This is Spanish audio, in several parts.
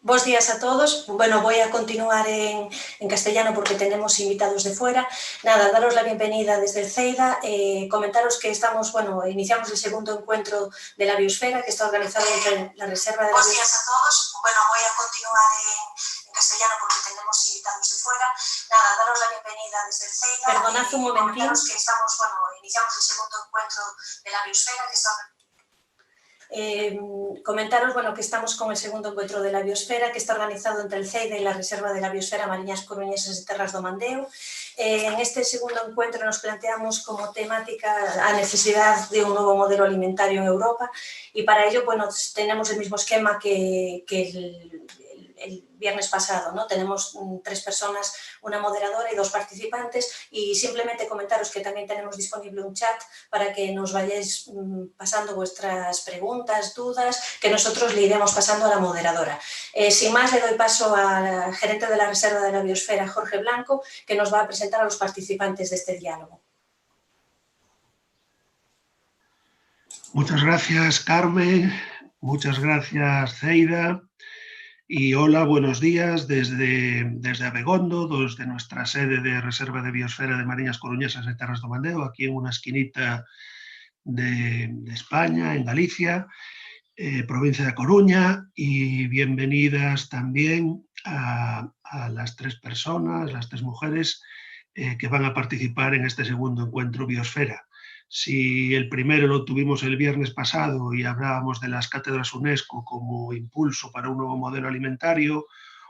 Buenos días a todos. Bueno, voy a continuar en castellano porque tenemos invitados de fuera. Nada, daros la bienvenida desde el CEIDA. Comentaros que iniciamos el segundo encuentro de la biosfera que está organizado entre la Reserva de la Biosfera. Buenos días a todos. Bueno, voy a continuar en castellano porque tenemos invitados de fuera. Nada, daros la bienvenida desde el CEIDA. Perdonad un momentín. Comentaros que iniciamos el segundo encuentro de la biosfera que está organizado. Comentaros que estamos con el segundo encuentro de la biosfera que está organizado entre el CEIDA y la Reserva de la Biosfera Mariñas Coruñesas e Terras do Mandeo. En este segundo encuentro nos planteamos como temática a necesidad de un nuevo modelo alimentario en Europa y para ello tenemos el mismo esquema que el viernes pasado, ¿no? Tenemos 3 personas, una moderadora y 2 participantes y simplemente comentaros que también tenemos disponible un chat para que nos vayáis pasando vuestras preguntas, dudas, que nosotros le iremos pasando a la moderadora. Sin más, le doy paso al gerente de la Reserva de la Biosfera, Jorge Blanco, que nos va a presentar a los participantes de este diálogo. Muchas gracias, Carmen. Muchas gracias, Ceida. Y hola, buenos días desde Abegondo, desde nuestra sede de Reserva de Biosfera de Mariñas Coruñesas e Terras do Mandeo, aquí en una esquinita de España, en Galicia, provincia de Coruña, y bienvenidas también a las 3 personas, las 3 mujeres que van a participar en este segundo encuentro Biosfera. Si el primero lo tuvimos el viernes pasado y hablábamos de las cátedras UNESCO como impulso para un nuevo modelo alimentario,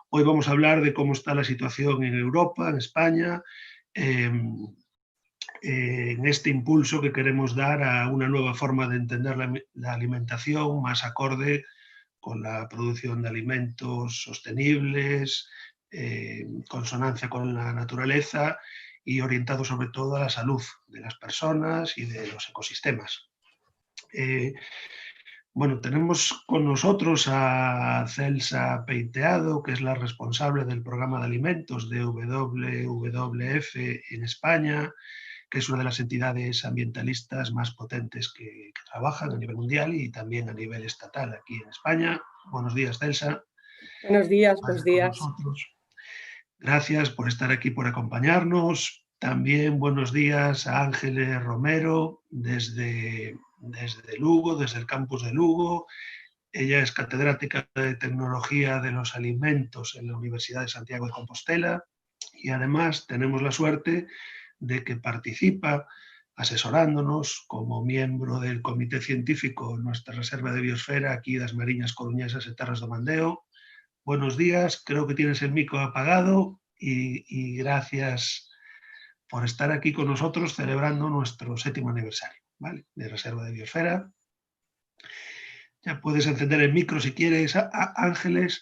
hoy vamos a hablar de cómo está la situación en Europa, en España, en este impulso que queremos dar a una nueva forma de entender la alimentación más acorde con la producción de alimentos sostenibles, en consonancia con la naturaleza y orientado sobre todo a la salud de las personas y de los ecosistemas. Tenemos con nosotros a Celsa Peiteado, que es la responsable del programa de alimentos de WWF en España, que es una de las entidades ambientalistas más potentes que trabajan a nivel mundial y también a nivel estatal aquí en España. Buenos días, Celsa. Buenos días, buenos días. Gracias por estar aquí, por acompañarnos. También buenos días a Ángeles Romero desde Lugo, desde el campus de Lugo. Ella es catedrática de Tecnología de los Alimentos en la Universidad de Santiago de Compostela y además tenemos la suerte de que participa asesorándonos como miembro del comité científico en nuestra Reserva de Biosfera aquí das Mariñas Coruñesas e Terras do Mandeo. Buenos días, creo que tienes el micro apagado y gracias por estar aquí con nosotros celebrando nuestro 7º aniversario, ¿vale?, de Reserva de Biosfera. Ya puedes encender el micro si quieres, Ángeles.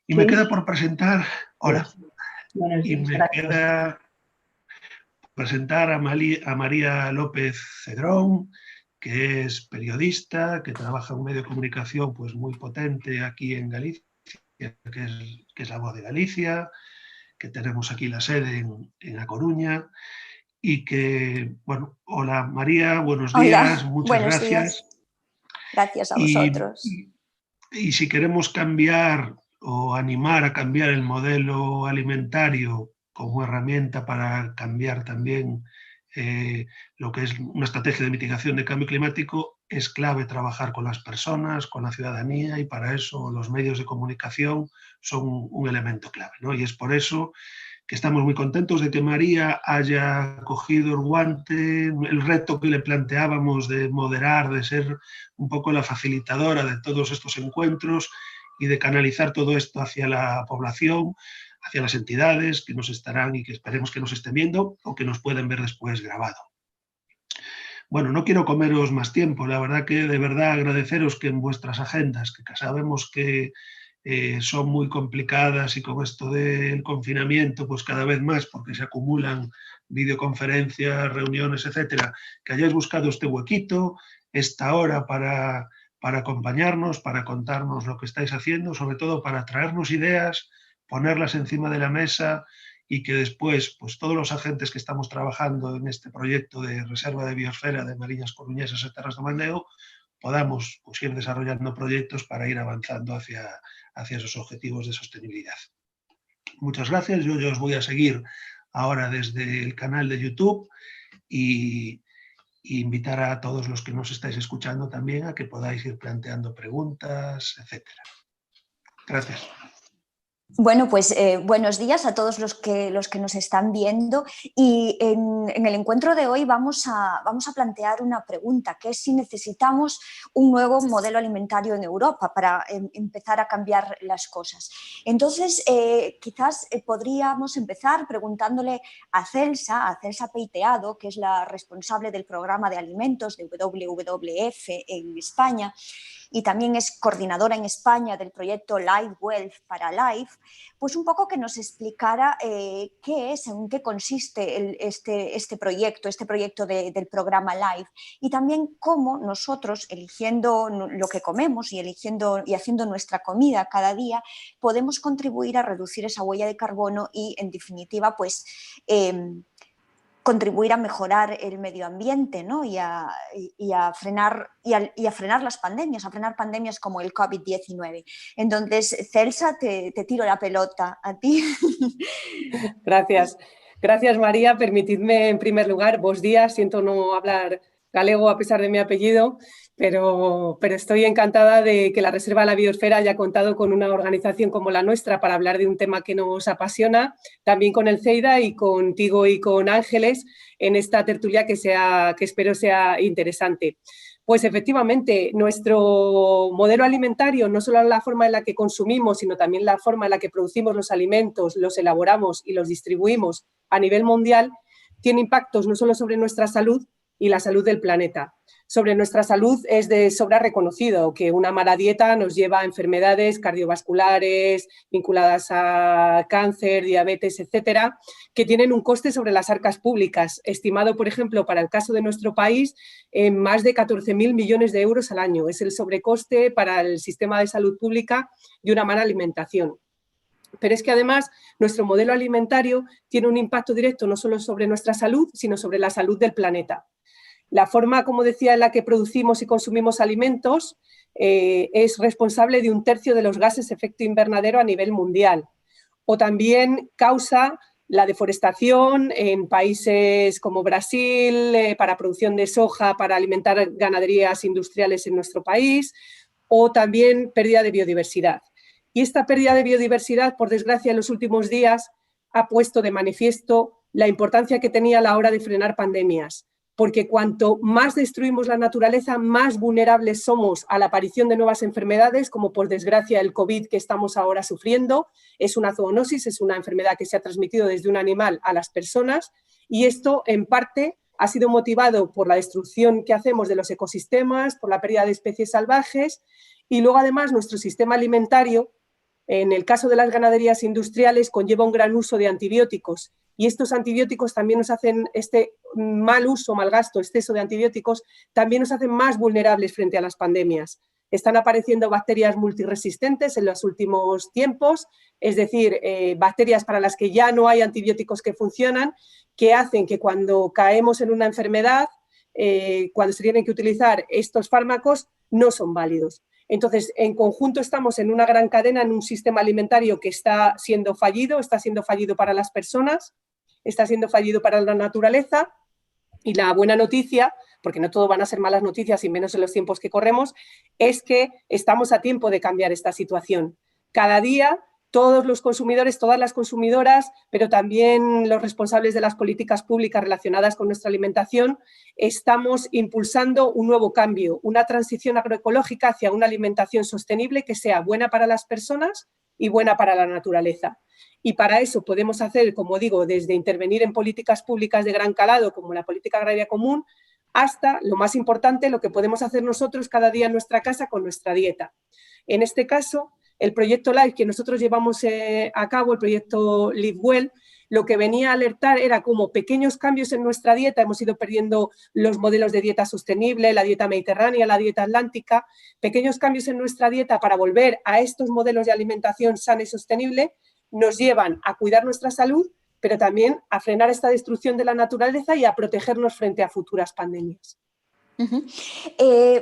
Y me queda por presentar... Hola. Buenos días, gracias. Queda presentar a María López Cedrón, que es periodista, que trabaja en un medio de comunicación pues, muy potente aquí en Galicia, que es La Voz de Galicia, que tenemos aquí la sede en A Coruña, y que, hola María, buenos días, muchas gracias. Días. Gracias a vosotros. Y si queremos cambiar o animar a cambiar el modelo alimentario como herramienta para cambiar también lo que es una estrategia de mitigación de cambio climático, es clave trabajar con las personas, con la ciudadanía, y para eso los medios de comunicación son un elemento clave, ¿no? Y es por eso que estamos muy contentos de que María haya cogido el guante, el reto que le planteábamos de moderar, de ser un poco la facilitadora de todos estos encuentros y de canalizar todo esto hacia la población, hacia las entidades que nos estarán y que esperemos que nos estén viendo o que nos pueden ver después grabado. Bueno, no quiero comeros más tiempo, la verdad que de verdad agradeceros que en vuestras agendas, que sabemos que son muy complicadas y con esto del confinamiento pues cada vez más porque se acumulan videoconferencias, reuniones, etcétera, que hayáis buscado este huequito, esta hora para acompañarnos, para contarnos lo que estáis haciendo, sobre todo para traernos ideas, ponerlas encima de la mesa y que después pues todos los agentes que estamos trabajando en este proyecto de Reserva de Biosfera de Mariñas Coruñesas e Terras do Mandeo podamos pues, ir desarrollando proyectos para ir avanzando hacia esos objetivos de sostenibilidad. Muchas gracias. Yo os voy a seguir ahora desde el canal de YouTube y invitar a todos los que nos estáis escuchando también a que podáis ir planteando preguntas, etc. Gracias. Bueno, pues buenos días a todos los que nos están viendo, y en el encuentro de hoy vamos a plantear una pregunta, que es si necesitamos un nuevo modelo alimentario en Europa para empezar a cambiar las cosas. Entonces, quizás podríamos empezar preguntándole a Celsa Peiteado, que es la responsable del programa de alimentos de WWF en España, y también es coordinadora en España del proyecto Live Wealth para Life, pues un poco que nos explicara qué es, en qué consiste este proyecto del programa Life, y también cómo nosotros, eligiendo lo que comemos y haciendo nuestra comida cada día, podemos contribuir a reducir esa huella de carbono y, en definitiva, pues contribuir a mejorar el medio ambiente, ¿no? y a frenar las pandemias, a frenar pandemias como el COVID-19. Entonces, Celsa, te tiro la pelota a ti. Gracias. Gracias, María. Permitidme, en primer lugar, bos días. Siento no hablar galego a pesar de mi apellido, pero estoy encantada de que la Reserva de la Biosfera haya contado con una organización como la nuestra para hablar de un tema que nos apasiona, también con el CEIDA y contigo y con Ángeles en esta tertulia que espero sea interesante. Pues efectivamente, nuestro modelo alimentario, no solo la forma en la que consumimos, sino también la forma en la que producimos los alimentos, los elaboramos y los distribuimos a nivel mundial, tiene impactos no solo sobre nuestra salud y la salud del planeta. Sobre nuestra salud es de sobra reconocido que una mala dieta nos lleva a enfermedades cardiovasculares vinculadas a cáncer, diabetes, etcétera, que tienen un coste sobre las arcas públicas, estimado, por ejemplo, para el caso de nuestro país, en más de 14.000 millones de euros al año. Es el sobrecoste para el sistema de salud pública de una mala alimentación. Pero es que además nuestro modelo alimentario tiene un impacto directo no solo sobre nuestra salud, sino sobre la salud del planeta. La forma, como decía, en la que producimos y consumimos alimentos es responsable de 1/3 de los gases de efecto invernadero a nivel mundial. O también causa la deforestación en países como Brasil para producción de soja para alimentar ganaderías industriales en nuestro país, o también pérdida de biodiversidad. Y esta pérdida de biodiversidad, por desgracia, en los últimos días ha puesto de manifiesto la importancia que tenía a la hora de frenar pandemias. Porque cuanto más destruimos la naturaleza, más vulnerables somos a la aparición de nuevas enfermedades, como por desgracia el COVID que estamos ahora sufriendo. Es una zoonosis, es una enfermedad que se ha transmitido desde un animal a las personas, y esto en parte ha sido motivado por la destrucción que hacemos de los ecosistemas, por la pérdida de especies salvajes, y luego además nuestro sistema alimentario, en el caso de las ganaderías industriales, conlleva un gran uso de antibióticos. Y estos antibióticos también nos hacen, este mal uso, mal gasto, exceso de antibióticos, también nos hacen más vulnerables frente a las pandemias. Están apareciendo bacterias multiresistentes en los últimos tiempos, es decir, bacterias para las que ya no hay antibióticos que funcionan, que hacen que cuando caemos en una enfermedad, cuando se tienen que utilizar estos fármacos, no son válidos. Entonces, en conjunto estamos en una gran cadena, en un sistema alimentario que está siendo fallido para las personas, está siendo fallido para la naturaleza, y la buena noticia, porque no todo van a ser malas noticias y menos en los tiempos que corremos, es que estamos a tiempo de cambiar esta situación. Cada día todos los consumidores, todas las consumidoras, pero también los responsables de las políticas públicas relacionadas con nuestra alimentación, estamos impulsando un nuevo cambio, una transición agroecológica hacia una alimentación sostenible que sea buena para las personas y buena para la naturaleza. Y para eso podemos hacer, como digo, desde intervenir en políticas públicas de gran calado, como la política agraria común, hasta, lo más importante, lo que podemos hacer nosotros cada día en nuestra casa con nuestra dieta. En este caso, el proyecto LIFE que nosotros llevamos a cabo, el proyecto Live Well, lo que venía a alertar era como pequeños cambios en nuestra dieta. Hemos ido perdiendo los modelos de dieta sostenible, la dieta mediterránea, la dieta atlántica. Pequeños cambios en nuestra dieta para volver a estos modelos de alimentación sana y sostenible nos llevan a cuidar nuestra salud, pero también a frenar esta destrucción de la naturaleza y a protegernos frente a futuras pandemias.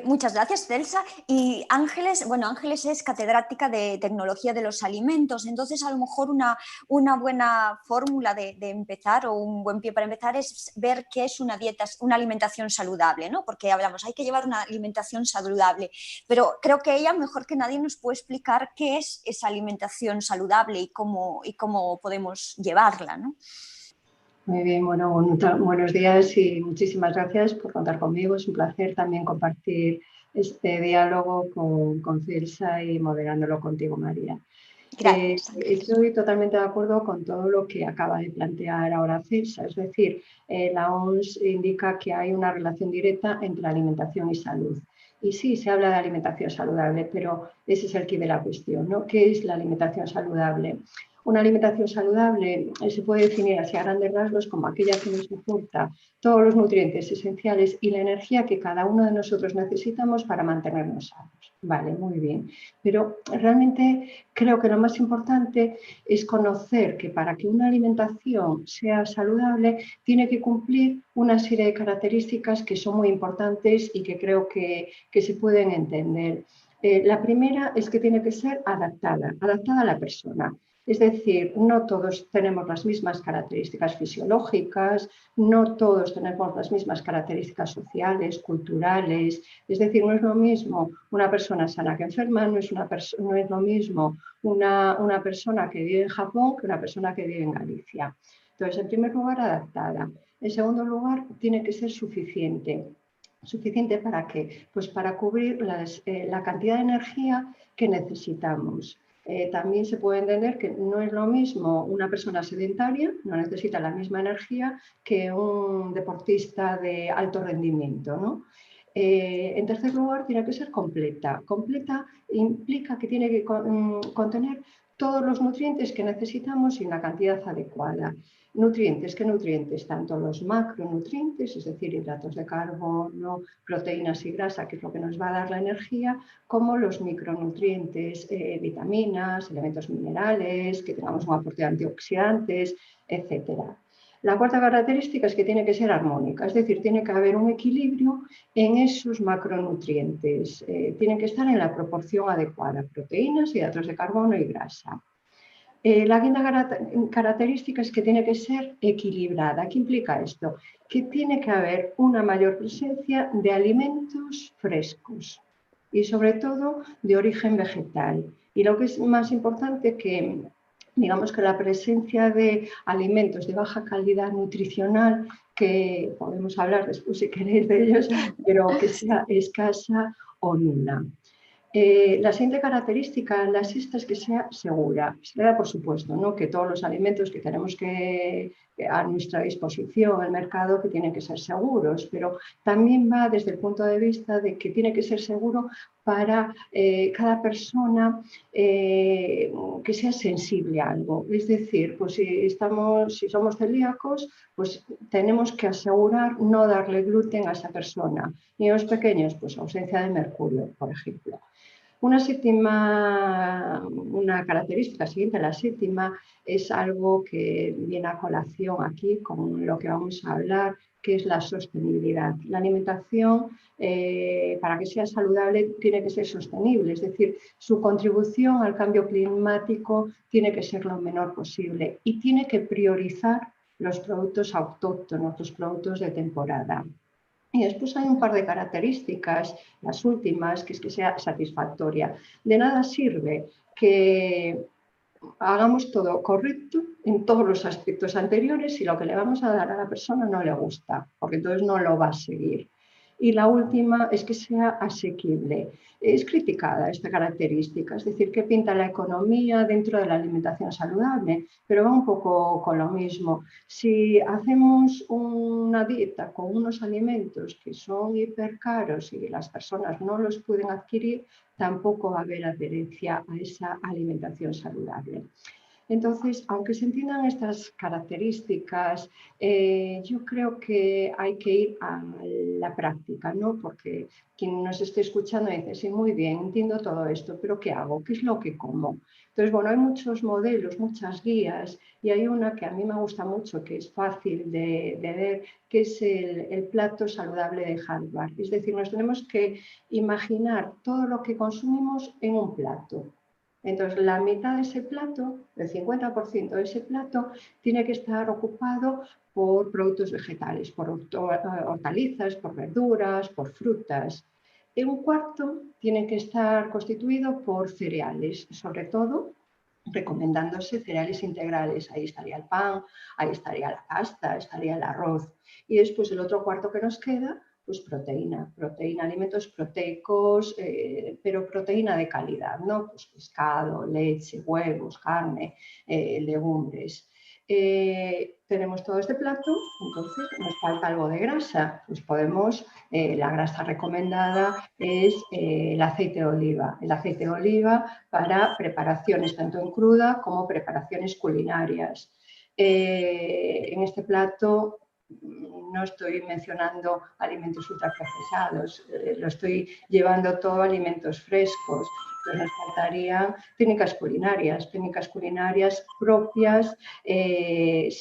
Muchas gracias, Celsa. Y Ángeles, bueno, Ángeles es catedrática de Tecnología de los Alimentos, entonces a lo mejor una buena fórmula de empezar, o un buen pie para empezar, es ver qué es una dieta, una alimentación saludable, ¿no? Porque hablamos, hay que llevar una alimentación saludable, pero creo que ella mejor que nadie nos puede explicar qué es esa alimentación saludable y cómo podemos llevarla, ¿no? Muy bien, bueno, buenos días y muchísimas gracias por contar conmigo. Es un placer también compartir este diálogo con Celsa y moderándolo contigo, María. Gracias. Estoy totalmente de acuerdo con todo lo que acaba de plantear ahora Celsa. Es decir, la OMS indica que hay una relación directa entre alimentación y salud. Y sí, se habla de alimentación saludable, pero ese es el quid de la cuestión, ¿no? ¿Qué es la alimentación saludable? Una alimentación saludable se puede definir así a grandes rasgos como aquella que nos aporta todos los nutrientes esenciales y la energía que cada uno de nosotros necesitamos para mantenernos sanos. Vale, muy bien. Pero realmente creo que lo más importante es conocer que para que una alimentación sea saludable tiene que cumplir una serie de características que son muy importantes y que creo que se pueden entender. La primera es que tiene que ser adaptada a la persona. Es decir, no todos tenemos las mismas características fisiológicas, no todos tenemos las mismas características sociales, culturales. Es decir, no es lo mismo una persona sana que enferma, no es lo mismo una persona que vive en Japón que una persona que vive en Galicia. Entonces, en primer lugar, adaptada. En segundo lugar, tiene que ser suficiente. ¿Suficiente para qué? Pues para cubrir la cantidad de energía que necesitamos. También se puede entender que no es lo mismo una persona sedentaria, no necesita la misma energía que un deportista de alto rendimiento, ¿no? En tercer lugar, tiene que ser completa. Completa implica que tiene que contener todos los nutrientes que necesitamos y una cantidad adecuada. Nutrientes, ¿qué nutrientes? Tanto los macronutrientes, es decir, hidratos de carbono, proteínas y grasa, que es lo que nos va a dar la energía, como los micronutrientes, vitaminas, elementos minerales, que tengamos un aporte de antioxidantes, etcétera. La cuarta característica es que tiene que ser armónica, es decir, tiene que haber un equilibrio en esos macronutrientes. Tienen que estar en la proporción adecuada, proteínas, hidratos de carbono y grasa. La quinta característica es que tiene que ser equilibrada. ¿Qué implica esto? Que tiene que haber una mayor presencia de alimentos frescos y sobre todo de origen vegetal. Y lo que es más importante, que digamos que la presencia de alimentos de baja calidad nutricional, que podemos hablar después si queréis de ellos, pero que sea escasa o nula. La siguiente característica, la sexta, es que sea segura. Se da, por supuesto, ¿no?, que todos los alimentos que tenemos a nuestra disposición en el mercado que tienen que ser seguros, pero también va desde el punto de vista de que tiene que ser seguro para cada persona que sea sensible a algo. Es decir, pues si somos celíacos, pues tenemos que asegurar no darle gluten a esa persona. Niños pequeños, pues ausencia de mercurio, por ejemplo. Una característica siguiente, la séptima, es algo que viene a colación aquí con lo que vamos a hablar, que es la sostenibilidad. La alimentación, para que sea saludable, tiene que ser sostenible, es decir, su contribución al cambio climático tiene que ser lo menor posible y tiene que priorizar los productos autóctonos, los productos de temporada. Y después hay un par de características, las últimas, que es que sea satisfactoria. De nada sirve que hagamos todo correcto en todos los aspectos anteriores si lo que le vamos a dar a la persona no le gusta, porque entonces no lo va a seguir. Y la última es que sea asequible. Es criticada esta característica, es decir, que pinta la economía dentro de la alimentación saludable, pero va un poco con lo mismo. Si hacemos una dieta con unos alimentos que son hipercaros y las personas no los pueden adquirir, tampoco va a haber adherencia a esa alimentación saludable. Entonces, aunque se entiendan estas características, yo creo que hay que ir a la práctica, ¿no? Porque quien nos esté escuchando dice, sí, muy bien, entiendo todo esto, pero ¿qué hago? ¿Qué es lo que como? Entonces, bueno, hay muchos modelos, muchas guías, y hay una que a mí me gusta mucho, que es fácil de ver, que es el plato saludable de Harvard. Es decir, nos tenemos que imaginar todo lo que consumimos en un plato. Entonces, la mitad de ese plato, el 50% de ese plato, tiene que estar ocupado por productos vegetales, por hortalizas, por verduras, por frutas. Un cuarto tiene que estar constituido por cereales, sobre todo recomendándose cereales integrales. Ahí estaría el pan, ahí estaría la pasta, estaría el arroz. Y después el otro cuarto que nos queda, pues proteína, alimentos proteicos, pero proteína de calidad, ¿no? Pues pescado, leche, huevos, carne, legumbres. Tenemos todo este plato, entonces nos falta algo de grasa. Pues podemos, la grasa recomendada es el aceite de oliva. El aceite de oliva para preparaciones tanto en cruda como preparaciones culinarias. En este plato no estoy mencionando alimentos ultraprocesados, lo estoy llevando todo a alimentos frescos. Entonces nos faltarían técnicas culinarias propias,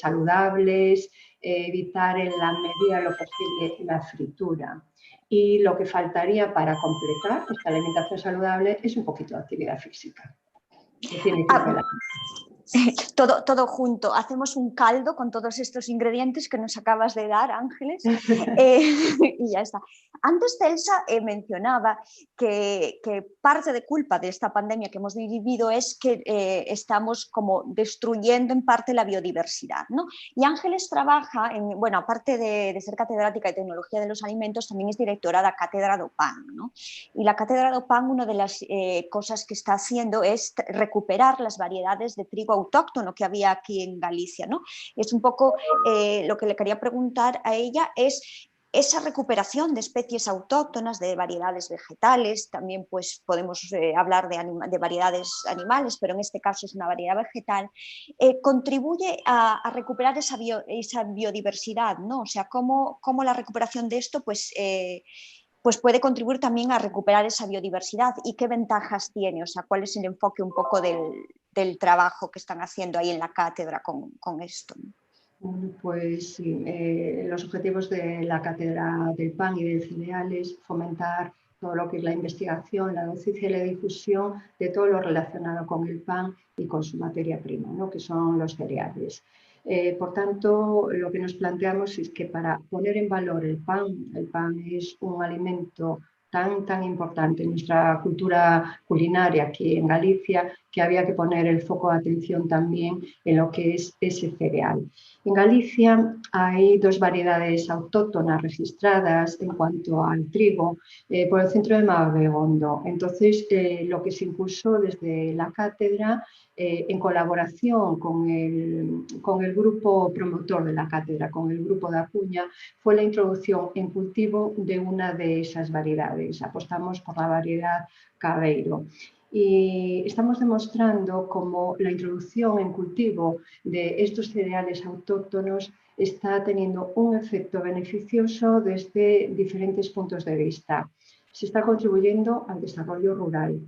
saludables, evitar en la medida de lo posible la fritura. Y lo que faltaría para completar esta alimentación saludable es un poquito de actividad física. Todo junto. Hacemos un caldo con todos estos ingredientes que nos acabas de dar, Ángeles, y ya está. Antes Celsa mencionaba que parte de culpa de esta pandemia que hemos vivido es que estamos como destruyendo en parte la biodiversidad, ¿no? Y Ángeles trabaja, bueno, aparte de ser catedrática de Tecnología de los Alimentos, también es directora de la Cátedra do PAN, ¿no? Y la Cátedra do PAN, una de las cosas que está haciendo es recuperar las variedades de trigo autóctono que había aquí en Galicia, ¿no? Es un poco lo que le quería preguntar a ella es esa recuperación de especies autóctonas, de variedades vegetales, también pues podemos hablar de variedades animales, pero en este caso es una variedad vegetal, contribuye a recuperar esa biodiversidad, ¿no? O sea, cómo la recuperación de esto pues puede contribuir también a recuperar esa biodiversidad y qué ventajas tiene, o sea, cuál es el enfoque un poco del trabajo que están haciendo ahí en la cátedra con esto. Pues sí, los objetivos de la Cátedra del PAN y del cereal es fomentar todo lo que es la investigación, la docencia y la difusión de todo lo relacionado con el pan y con su materia prima, ¿no? Que son los cereales. Por tanto, lo que nos planteamos es que para poner en valor el pan es un alimento tan importante en nuestra cultura culinaria aquí en Galicia, que había que poner el foco de atención también en lo que es ese cereal. En Galicia hay dos variedades autóctonas registradas en cuanto al trigo por el centro de Mabegondo. Entonces, lo que se impulsó desde la cátedra, en colaboración con el grupo promotor de la cátedra, con el grupo de Acuña, fue la introducción en cultivo de una de esas variedades. Apostamos por la variedad Cabeiro. Y estamos demostrando cómo la introducción en cultivo de estos cereales autóctonos está teniendo un efecto beneficioso desde diferentes puntos de vista. Se está contribuyendo al desarrollo rural.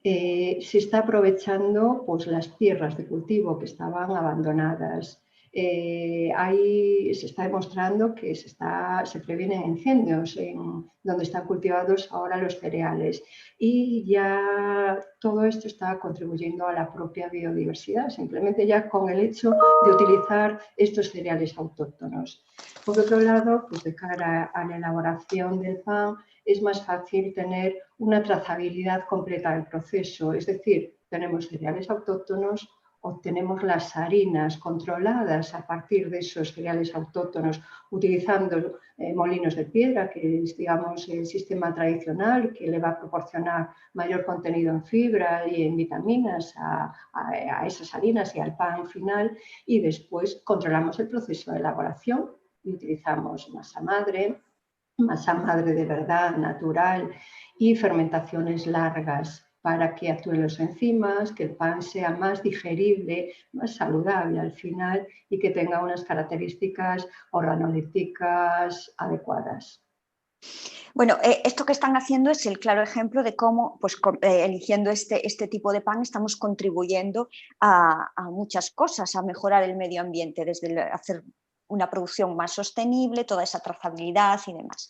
Se está aprovechando pues, las tierras de cultivo que estaban abandonadas. Ahí se está demostrando que se previenen incendios en donde están cultivados ahora los cereales y ya todo esto está contribuyendo a la propia biodiversidad, simplemente ya con el hecho de utilizar estos cereales autóctonos. Por otro lado, pues de cara a la elaboración del pan es más fácil tener una trazabilidad completa del proceso, es decir, tenemos cereales autóctonos, obtenemos las harinas controladas a partir de esos cereales autóctonos utilizando molinos de piedra, que es, digamos, el sistema tradicional que le va a proporcionar mayor contenido en fibra y en vitaminas a esas harinas y al pan final, y después controlamos el proceso de elaboración y utilizamos masa madre de verdad, natural, y fermentaciones largas. para que actúen los enzimas, que el pan sea más digerible, más saludable al final y que tenga unas características organolépticas adecuadas. Bueno, esto que están haciendo es el claro ejemplo de cómo, pues, eligiendo este tipo de pan, estamos contribuyendo a muchas cosas, a mejorar el medio ambiente, desde hacer una producción más sostenible, toda esa trazabilidad y demás.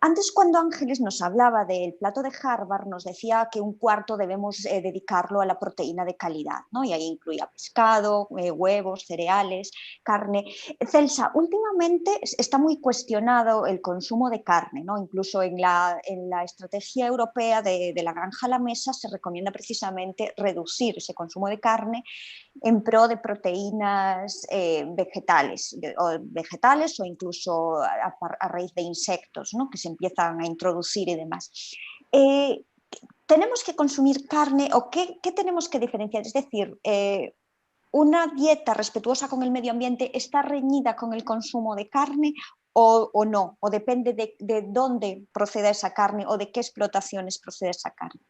Antes, cuando Ángeles nos hablaba del plato de Harvard, nos decía que un cuarto debemos dedicarlo a la proteína de calidad, ¿no? Y ahí incluía pescado, huevos, cereales, carne. Celsa, últimamente está muy cuestionado el consumo de carne, ¿no? Incluso en la estrategia europea de la granja a la mesa se recomienda precisamente reducir ese consumo de carne en pro de proteínas vegetales o incluso a raíz de insectos, ¿no? Que se empiezan a introducir y demás. ¿Tenemos que consumir carne o qué tenemos que diferenciar? Es decir, ¿una dieta respetuosa con el medio ambiente está reñida con el consumo de carne o no? ¿O depende de dónde proceda esa carne o de qué explotaciones procede esa carne?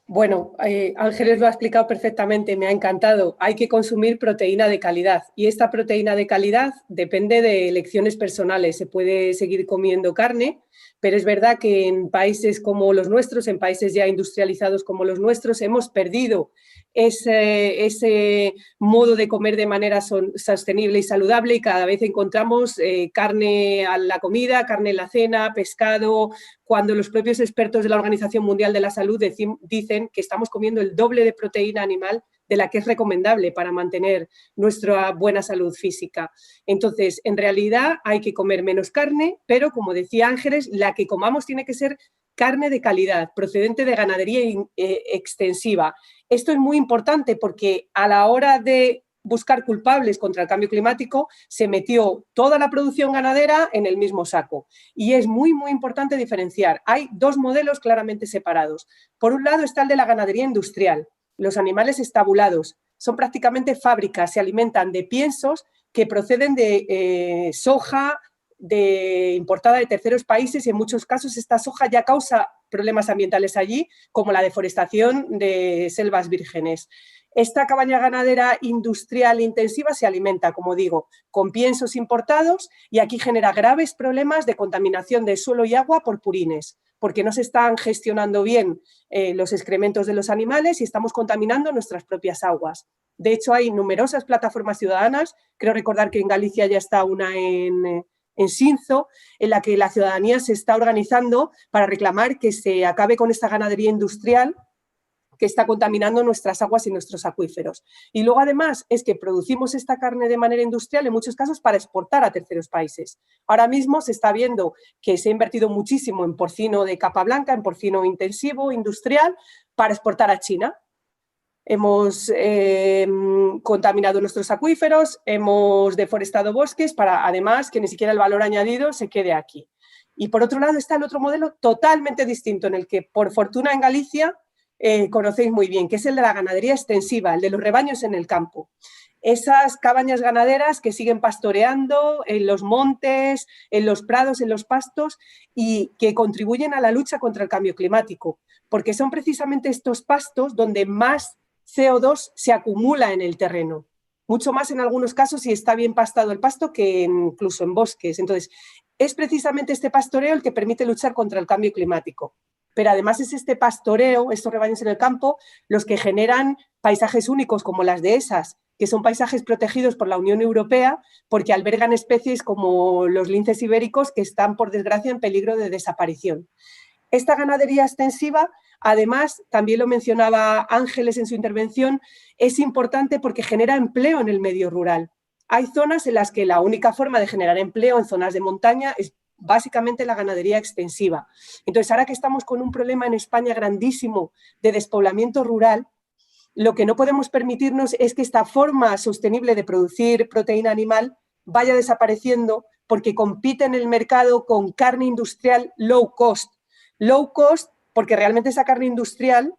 Bueno, Ángeles lo ha explicado perfectamente, me ha encantado. Hay que consumir proteína de calidad y esta proteína de calidad depende de elecciones personales. Se puede seguir comiendo carne, pero es verdad que en países como los nuestros, en países ya industrializados como los nuestros, hemos perdido ese modo de comer de manera sostenible y saludable y cada vez encontramos carne a la comida, carne en la cena, pescado, cuando los propios expertos de la Organización Mundial de la Salud dicen que estamos comiendo el doble de proteína animal de la que es recomendable para mantener nuestra buena salud física. Entonces, en realidad hay que comer menos carne, pero como decía Ángeles, la que comamos tiene que ser carne de calidad, procedente de ganadería extensiva. Esto es muy importante porque a la hora de buscar culpables contra el cambio climático, se metió toda la producción ganadera en el mismo saco. Y es muy, muy importante diferenciar. Hay dos modelos claramente separados. Por un lado está el de la ganadería industrial. Los animales estabulados son prácticamente fábricas, se alimentan de piensos que proceden de soja importada de terceros países y en muchos casos esta soja ya causa problemas ambientales allí, como la deforestación de selvas vírgenes. Esta cabaña ganadera industrial intensiva se alimenta, como digo, con piensos importados y aquí genera graves problemas de contaminación de suelo y agua por purines, porque no se están gestionando bien los excrementos de los animales y estamos contaminando nuestras propias aguas. De hecho, hay numerosas plataformas ciudadanas, creo recordar que en Galicia ya está una en Sinzo, en la que la ciudadanía se está organizando para reclamar que se acabe con esta ganadería industrial que está contaminando nuestras aguas y nuestros acuíferos. Y luego, además, es que producimos esta carne de manera industrial, en muchos casos, para exportar a terceros países. Ahora mismo se está viendo que se ha invertido muchísimo en porcino de capa blanca, en porcino intensivo, industrial, para exportar a China. Hemos contaminado nuestros acuíferos, hemos deforestado bosques para, además, que ni siquiera el valor añadido se quede aquí. Y por otro lado está el otro modelo totalmente distinto, en el que, por fortuna, en Galicia conocéis muy bien, que es el de la ganadería extensiva, el de los rebaños en el campo. Esas cabañas ganaderas que siguen pastoreando en los montes, en los prados, en los pastos y que contribuyen a la lucha contra el cambio climático, porque son precisamente estos pastos donde más CO2 se acumula en el terreno, mucho más en algunos casos si está bien pastado el pasto que incluso en bosques. Entonces, es precisamente este pastoreo el que permite luchar contra el cambio climático. Pero además es este pastoreo, estos rebaños en el campo, los que generan paisajes únicos como las dehesas, que son paisajes protegidos por la Unión Europea porque albergan especies como los linces ibéricos que están, por desgracia, en peligro de desaparición. Esta ganadería extensiva, además, también lo mencionaba Ángeles en su intervención, es importante porque genera empleo en el medio rural. Hay zonas en las que la única forma de generar empleo en zonas de montaña es básicamente la ganadería extensiva. Entonces, ahora que estamos con un problema en España grandísimo de despoblamiento rural, lo que no podemos permitirnos es que esta forma sostenible de producir proteína animal vaya desapareciendo porque compite en el mercado con carne industrial low cost. Low cost porque realmente esa carne industrial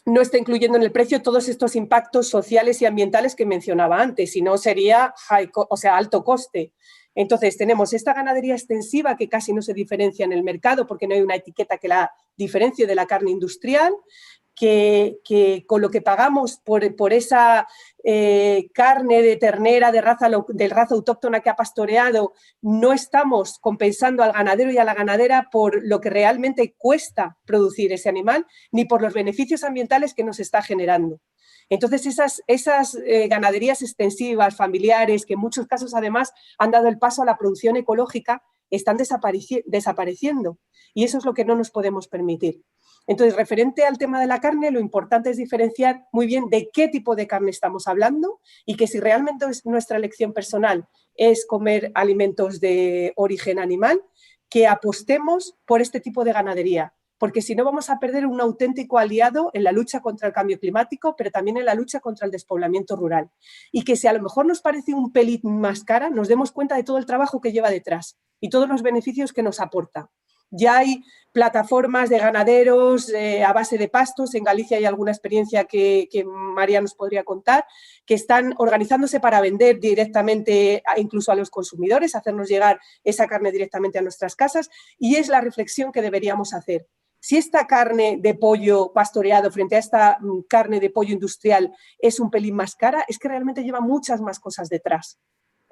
no está incluyendo en el precio todos estos impactos sociales y ambientales que mencionaba antes, sino sería alto coste. Entonces, tenemos esta ganadería extensiva que casi no se diferencia en el mercado porque no hay una etiqueta que la diferencie de la carne industrial, que con lo que pagamos por esa carne de ternera de raza autóctona que ha pastoreado, no estamos compensando al ganadero y a la ganadera por lo que realmente cuesta producir ese animal, ni por los beneficios ambientales que nos está generando. Entonces, esas ganaderías extensivas, familiares, que en muchos casos además han dado el paso a la producción ecológica, están desapareciendo. Y eso es lo que no nos podemos permitir. Entonces, referente al tema de la carne, lo importante es diferenciar muy bien de qué tipo de carne estamos hablando y que si realmente nuestra elección personal es comer alimentos de origen animal, que apostemos por este tipo de ganadería, porque si no vamos a perder un auténtico aliado en la lucha contra el cambio climático, pero también en la lucha contra el despoblamiento rural. Y que si a lo mejor nos parece un pelín más cara, nos demos cuenta de todo el trabajo que lleva detrás y todos los beneficios que nos aporta. Ya hay plataformas de ganaderos a base de pastos, en Galicia hay alguna experiencia que María nos podría contar, que están organizándose para vender directamente incluso a los consumidores, hacernos llegar esa carne directamente a nuestras casas, y es la reflexión que deberíamos hacer. Si esta carne de pollo pastoreado frente a esta carne de pollo industrial es un pelín más cara, es que realmente lleva muchas más cosas detrás.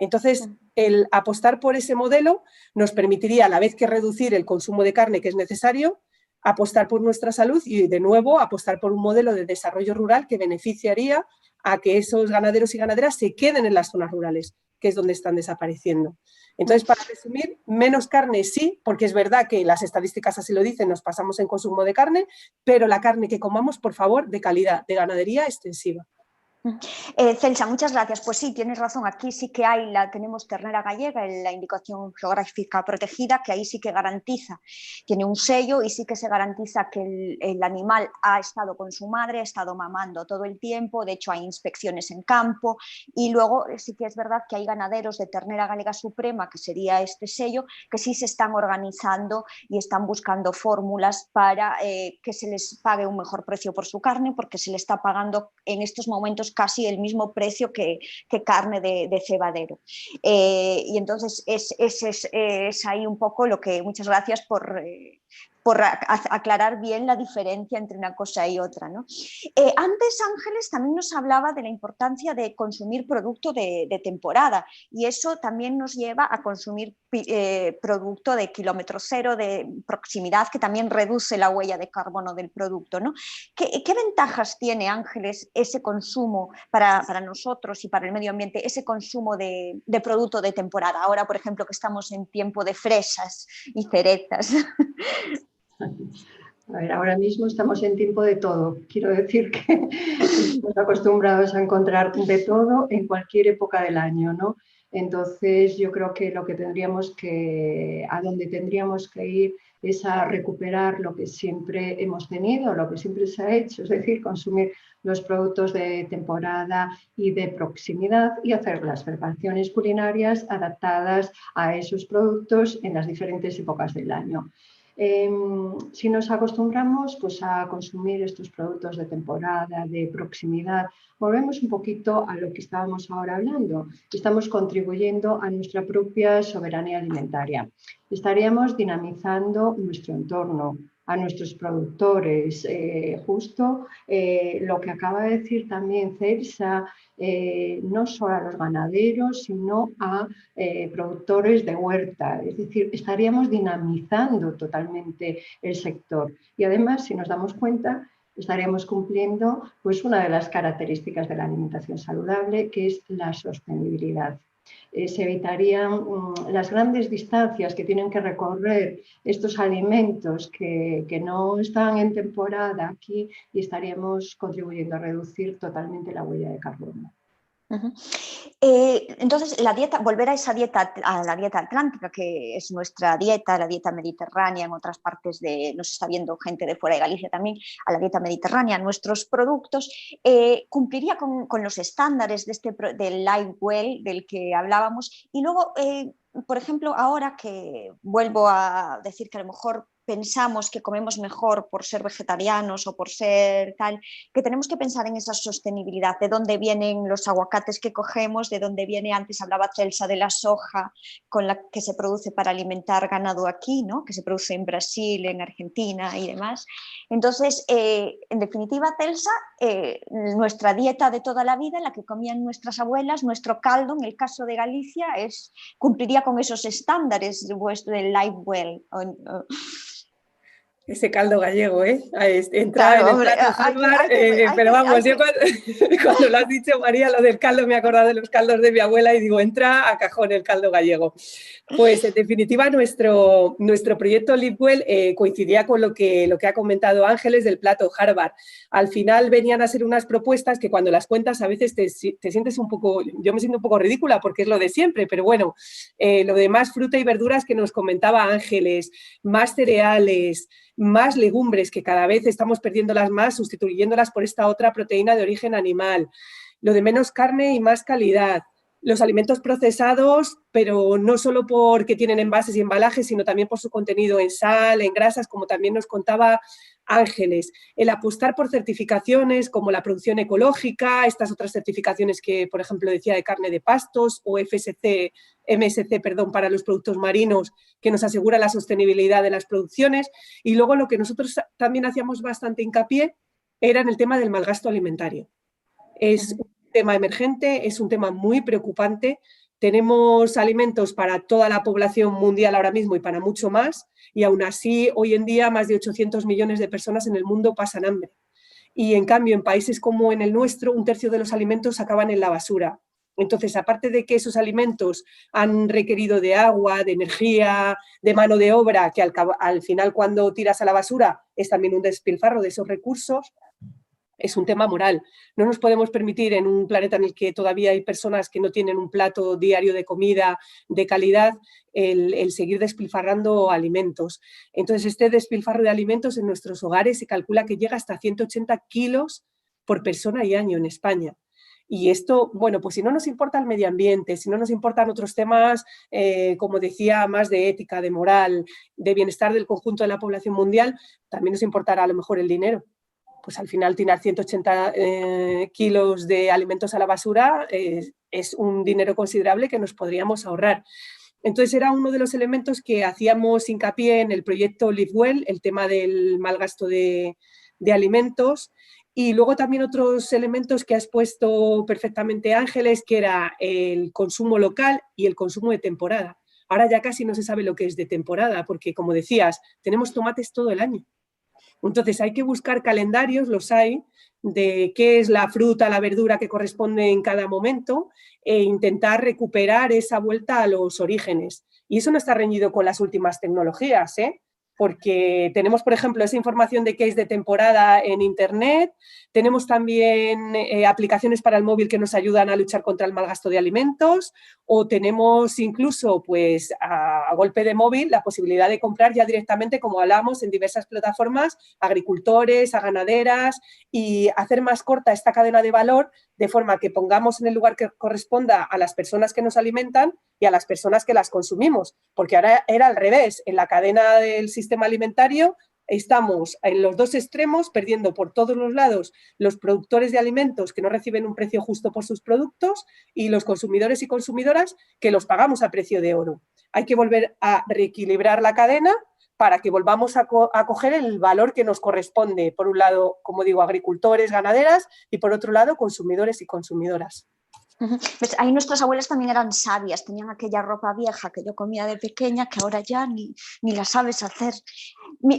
Entonces, el apostar por ese modelo nos permitiría, a la vez que reducir el consumo de carne que es necesario, apostar por nuestra salud y, de nuevo, apostar por un modelo de desarrollo rural que beneficiaría a que esos ganaderos y ganaderas se queden en las zonas rurales, que es donde están desapareciendo. Entonces, para resumir, menos carne sí, porque es verdad que las estadísticas así lo dicen, nos pasamos en consumo de carne, pero la carne que comamos, por favor, de calidad, de ganadería extensiva. Celsa, muchas gracias. Pues sí, tienes razón, aquí sí que tenemos ternera gallega en la indicación geográfica protegida, que ahí sí que garantiza, tiene un sello y sí que se garantiza que el animal ha estado con su madre, ha estado mamando todo el tiempo, de hecho hay inspecciones en campo, y luego sí que es verdad que hay ganaderos de ternera galega suprema, que sería este sello, que sí se están organizando y están buscando fórmulas para que se les pague un mejor precio por su carne, porque se le está pagando en estos momentos casi el mismo precio que carne de cebadero. Y entonces es ahí un poco lo que, muchas gracias por aclarar bien la diferencia entre una cosa y otra, ¿no? Antes Ángeles también nos hablaba de la importancia de consumir producto de temporada, y eso también nos lleva a consumir producto de kilómetro cero, de proximidad, que también reduce la huella de carbono del producto, ¿no? ¿Qué ventajas tiene, Ángeles, ese consumo para nosotros y para el medio ambiente, ese consumo de producto de temporada? Ahora, por ejemplo, que estamos en tiempo de fresas y cerezas. A ver, ahora mismo estamos en tiempo de todo. Quiero decir que estamos acostumbrados a encontrar de todo en cualquier época del año, ¿no? Entonces, yo creo que a donde tendríamos que ir es a recuperar lo que siempre hemos tenido, lo que siempre se ha hecho, es decir, consumir los productos de temporada y de proximidad y hacer las preparaciones culinarias adaptadas a esos productos en las diferentes épocas del año. Si nos acostumbramos pues, a consumir estos productos de temporada, de proximidad, volvemos un poquito a lo que estábamos ahora hablando. Estamos contribuyendo a nuestra propia soberanía alimentaria. Estaríamos dinamizando nuestro entorno, a nuestros productores, justo lo que acaba de decir también Celsa, no solo a los ganaderos, sino a productores de huerta. Es decir, estaríamos dinamizando totalmente el sector. Y además, si nos damos cuenta, estaríamos cumpliendo pues, una de las características de la alimentación saludable, que es la sostenibilidad. Se evitarían las grandes distancias que tienen que recorrer estos alimentos que no están en temporada aquí, y estaríamos contribuyendo a reducir totalmente la huella de carbono. Entonces, volver a esa dieta, a la dieta atlántica, que es nuestra dieta, la dieta mediterránea, en otras partes nos está viendo gente de fuera de Galicia también, a la dieta mediterránea, nuestros productos, cumpliría con los estándares del Live Well del que hablábamos. Y luego, por ejemplo, ahora que vuelvo a decir que a lo mejor pensamos que comemos mejor por ser vegetarianos o por ser tal, que tenemos que pensar en esa sostenibilidad, de dónde vienen los aguacates que cogemos, de dónde viene, antes hablaba Celsa de la soja con la que se produce para alimentar ganado aquí, ¿no? Que se produce en Brasil, en Argentina y demás. Entonces, en definitiva, Celsa, nuestra dieta de toda la vida, en la que comían nuestras abuelas, nuestro caldo, en el caso de Galicia, cumpliría con esos estándares del Live Well. Ese caldo gallego, entra Claro, en el hombre, plato Harvard, pero vamos, yo cuando lo has dicho, María, lo del caldo, me he acordado de los caldos de mi abuela y digo, entra a cajón el caldo gallego. Pues en definitiva nuestro proyecto Live Well coincidía con lo que ha comentado Ángeles del plato Harvard. Al final venían a ser unas propuestas que cuando las cuentas a veces te sientes un poco, yo me siento un poco ridícula porque es lo de siempre, pero bueno, lo de más fruta y verduras que nos comentaba Ángeles, más cereales, más legumbres, que cada vez estamos perdiéndolas más, sustituyéndolas por esta otra proteína de origen animal, lo de menos carne y más calidad, los alimentos procesados, pero no solo porque tienen envases y embalajes, sino también por su contenido en sal, en grasas, como también nos contaba Ángeles, el apostar por certificaciones como la producción ecológica, estas otras certificaciones que, por ejemplo, decía de carne de pastos o MSC, para los productos marinos, que nos asegura la sostenibilidad de las producciones. Y luego lo que nosotros también hacíamos bastante hincapié era en el tema del malgasto alimentario. Es un tema emergente, es un tema muy preocupante. Tenemos alimentos para toda la población mundial ahora mismo y para mucho más, y aún así hoy en día más de 800 millones de personas en el mundo pasan hambre. Y en cambio en países como en el nuestro, 1/3 de los alimentos acaban en la basura. Entonces, aparte de que esos alimentos han requerido de agua, de energía, de mano de obra, que al final cuando tiras a la basura es también un despilfarro de esos recursos, es un tema moral. No nos podemos permitir, en un planeta en el que todavía hay personas que no tienen un plato diario de comida de calidad, el seguir despilfarrando alimentos. Entonces, este despilfarro de alimentos en nuestros hogares se calcula que llega hasta 180 kilos por persona y año en España. Y esto, bueno, pues si no nos importa el medio ambiente, si no nos importan otros temas, como decía, más de ética, de moral, de bienestar del conjunto de la población mundial, también nos importará a lo mejor el dinero. Pues al final tirar 180 kilos de alimentos a la basura es un dinero considerable que nos podríamos ahorrar. Entonces era uno de los elementos que hacíamos hincapié en el proyecto Live Well, el tema del mal gasto de alimentos. Y luego también otros elementos que ha expuesto perfectamente Ángeles, que era el consumo local y el consumo de temporada. Ahora ya casi no se sabe lo que es de temporada, porque como decías, tenemos tomates todo el año. Entonces hay que buscar calendarios, los hay, de qué es la fruta, la verdura que corresponde en cada momento e intentar recuperar esa vuelta a los orígenes. Y eso no está reñido con las últimas tecnologías, porque tenemos, por ejemplo, esa información de qué es de temporada en Internet, tenemos también aplicaciones para el móvil que nos ayudan a luchar contra el mal gasto de alimentos, o tenemos incluso, pues, a golpe de móvil, la posibilidad de comprar ya directamente, como hablamos, en diversas plataformas, a agricultores, a ganaderas, y hacer más corta esta cadena de valor, de forma que pongamos en el lugar que corresponda a las personas que nos alimentan y a las personas que las consumimos, porque ahora era al revés, en la cadena del sistema alimentario estamos en los dos extremos, perdiendo por todos los lados los productores de alimentos que no reciben un precio justo por sus productos y los consumidores y consumidoras que los pagamos a precio de oro. Hay que volver a reequilibrar la cadena para que volvamos a coger el valor que nos corresponde. Por un lado, como digo, agricultores, ganaderas, y por otro lado, consumidores y consumidoras. Pues ahí nuestras abuelas también eran sabias, tenían aquella ropa vieja que yo comía de pequeña que ahora ya ni la sabes hacer.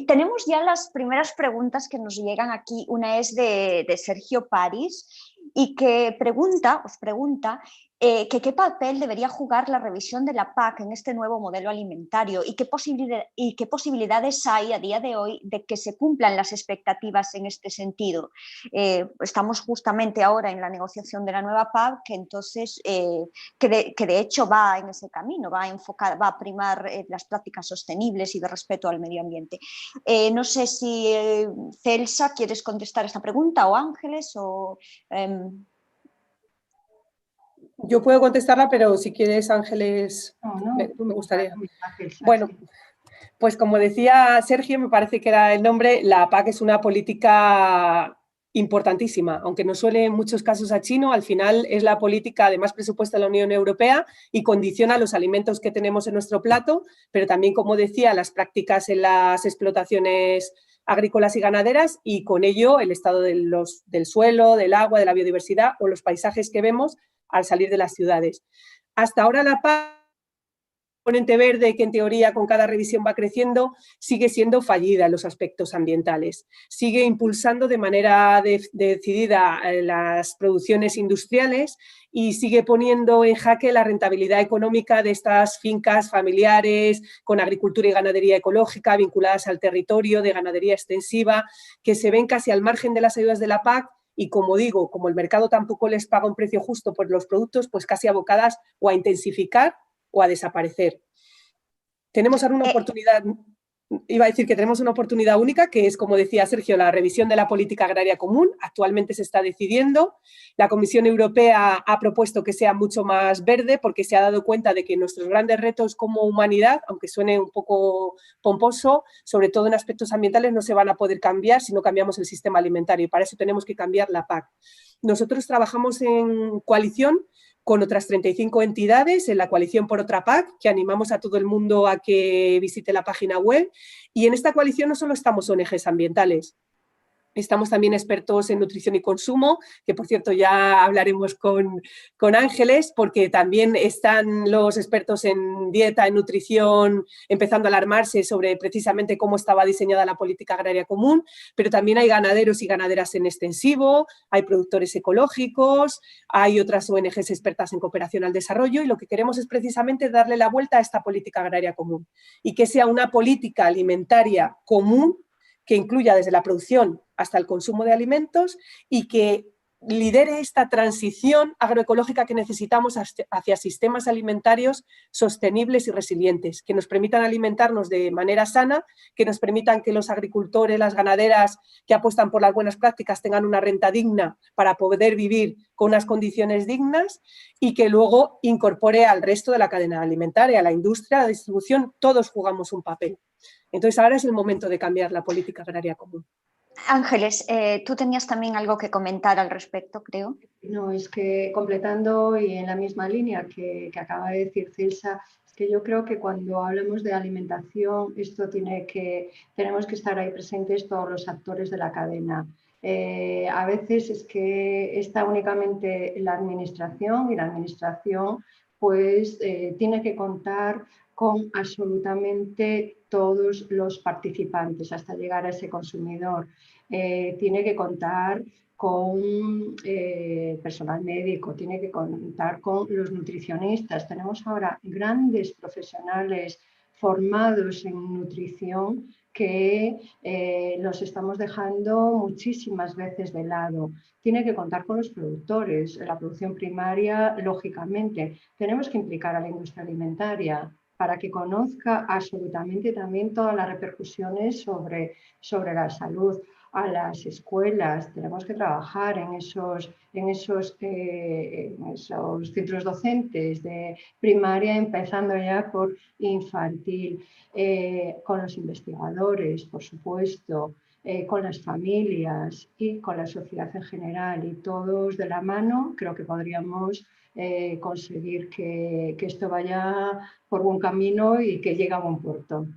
Tenemos ya las primeras preguntas que nos llegan aquí. Una es de Sergio París y que os pregunta que qué papel debería jugar la revisión de la PAC en este nuevo modelo alimentario y qué posibilidades hay a día de hoy de que se cumplan las expectativas en este sentido. Estamos justamente ahora en la negociación de la nueva PAC, que entonces que de hecho va en ese camino, va a primar las prácticas sostenibles y de respeto al medio ambiente. No sé si Celsa, ¿quieres contestar esta pregunta, o Ángeles, o... Yo puedo contestarla, pero si quieres, Ángeles, me gustaría. Bueno, Pues como decía Sergio, me parece que era el nombre, la PAC es una política importantísima, aunque nos suele en muchos casos a chino, al final es la política de más presupuesto de la Unión Europea y condiciona los alimentos que tenemos en nuestro plato, pero también, como decía, las prácticas en las explotaciones agrícolas y ganaderas y con ello el estado del suelo, del agua, de la biodiversidad o los paisajes que vemos al salir de las ciudades. Hasta ahora la PAC, componente verde, que en teoría con cada revisión va creciendo, sigue siendo fallida en los aspectos ambientales. Sigue impulsando de manera decidida las producciones industriales y sigue poniendo en jaque la rentabilidad económica de estas fincas familiares con agricultura y ganadería ecológica vinculadas al territorio, de ganadería extensiva, que se ven casi al margen de las ayudas de la PAC y, como digo, como el mercado tampoco les paga un precio justo por los productos, pues casi abocadas o a intensificar o a desaparecer. Tenemos ahora una oportunidad, iba a decir que tenemos una oportunidad única, que es, como decía Sergio, la revisión de la política agraria común. Actualmente se está decidiendo. La Comisión Europea ha propuesto que sea mucho más verde porque se ha dado cuenta de que nuestros grandes retos como humanidad, aunque suene un poco pomposo, sobre todo en aspectos ambientales, no se van a poder cambiar si no cambiamos el sistema alimentario, y para eso tenemos que cambiar la PAC. Nosotros trabajamos en coalición con otras 35 entidades en la Coalición por otra PAC, que animamos a todo el mundo a que visite la página web. Y en esta coalición no solo estamos ONGs ambientales, estamos también expertos en nutrición y consumo, que por cierto ya hablaremos con Ángeles, porque también están los expertos en dieta, en nutrición, empezando a alarmarse sobre precisamente cómo estaba diseñada la política agraria común, pero también hay ganaderos y ganaderas en extensivo, hay productores ecológicos, hay otras ONGs expertas en cooperación al desarrollo, y lo que queremos es precisamente darle la vuelta a esta política agraria común y que sea una política alimentaria común que incluya desde la producción hasta el consumo de alimentos y que lidere esta transición agroecológica que necesitamos hacia sistemas alimentarios sostenibles y resilientes, que nos permitan alimentarnos de manera sana, que nos permitan que los agricultores, las ganaderas que apuestan por las buenas prácticas tengan una renta digna para poder vivir con unas condiciones dignas y que luego incorpore al resto de la cadena alimentaria, a la industria, a la distribución. Todos jugamos un papel. Entonces ahora es el momento de cambiar la política agraria común. Ángeles, tú tenías también algo que comentar al respecto, creo. No, es que completando y en la misma línea que acaba de decir Celsa, es que yo creo que cuando hablamos de alimentación, tenemos que estar ahí presentes todos los actores de la cadena. A veces es que está únicamente la administración, y la administración pues tiene que contar con absolutamente todos los participantes hasta llegar a ese consumidor. Tiene que contar con personal médico, tiene que contar con los nutricionistas. Tenemos ahora grandes profesionales formados en nutrición que los estamos dejando muchísimas veces de lado. Tiene que contar con los productores, la producción primaria, lógicamente. Tenemos que implicar a la industria alimentaria para que conozca absolutamente también todas las repercusiones sobre la salud. A las escuelas, tenemos que trabajar en esos centros docentes de primaria, empezando ya por infantil, con los investigadores, por supuesto, con las familias y con la sociedad en general, y todos de la mano creo que podríamos conseguir que esto vaya por buen camino y que llegue a buen puerto.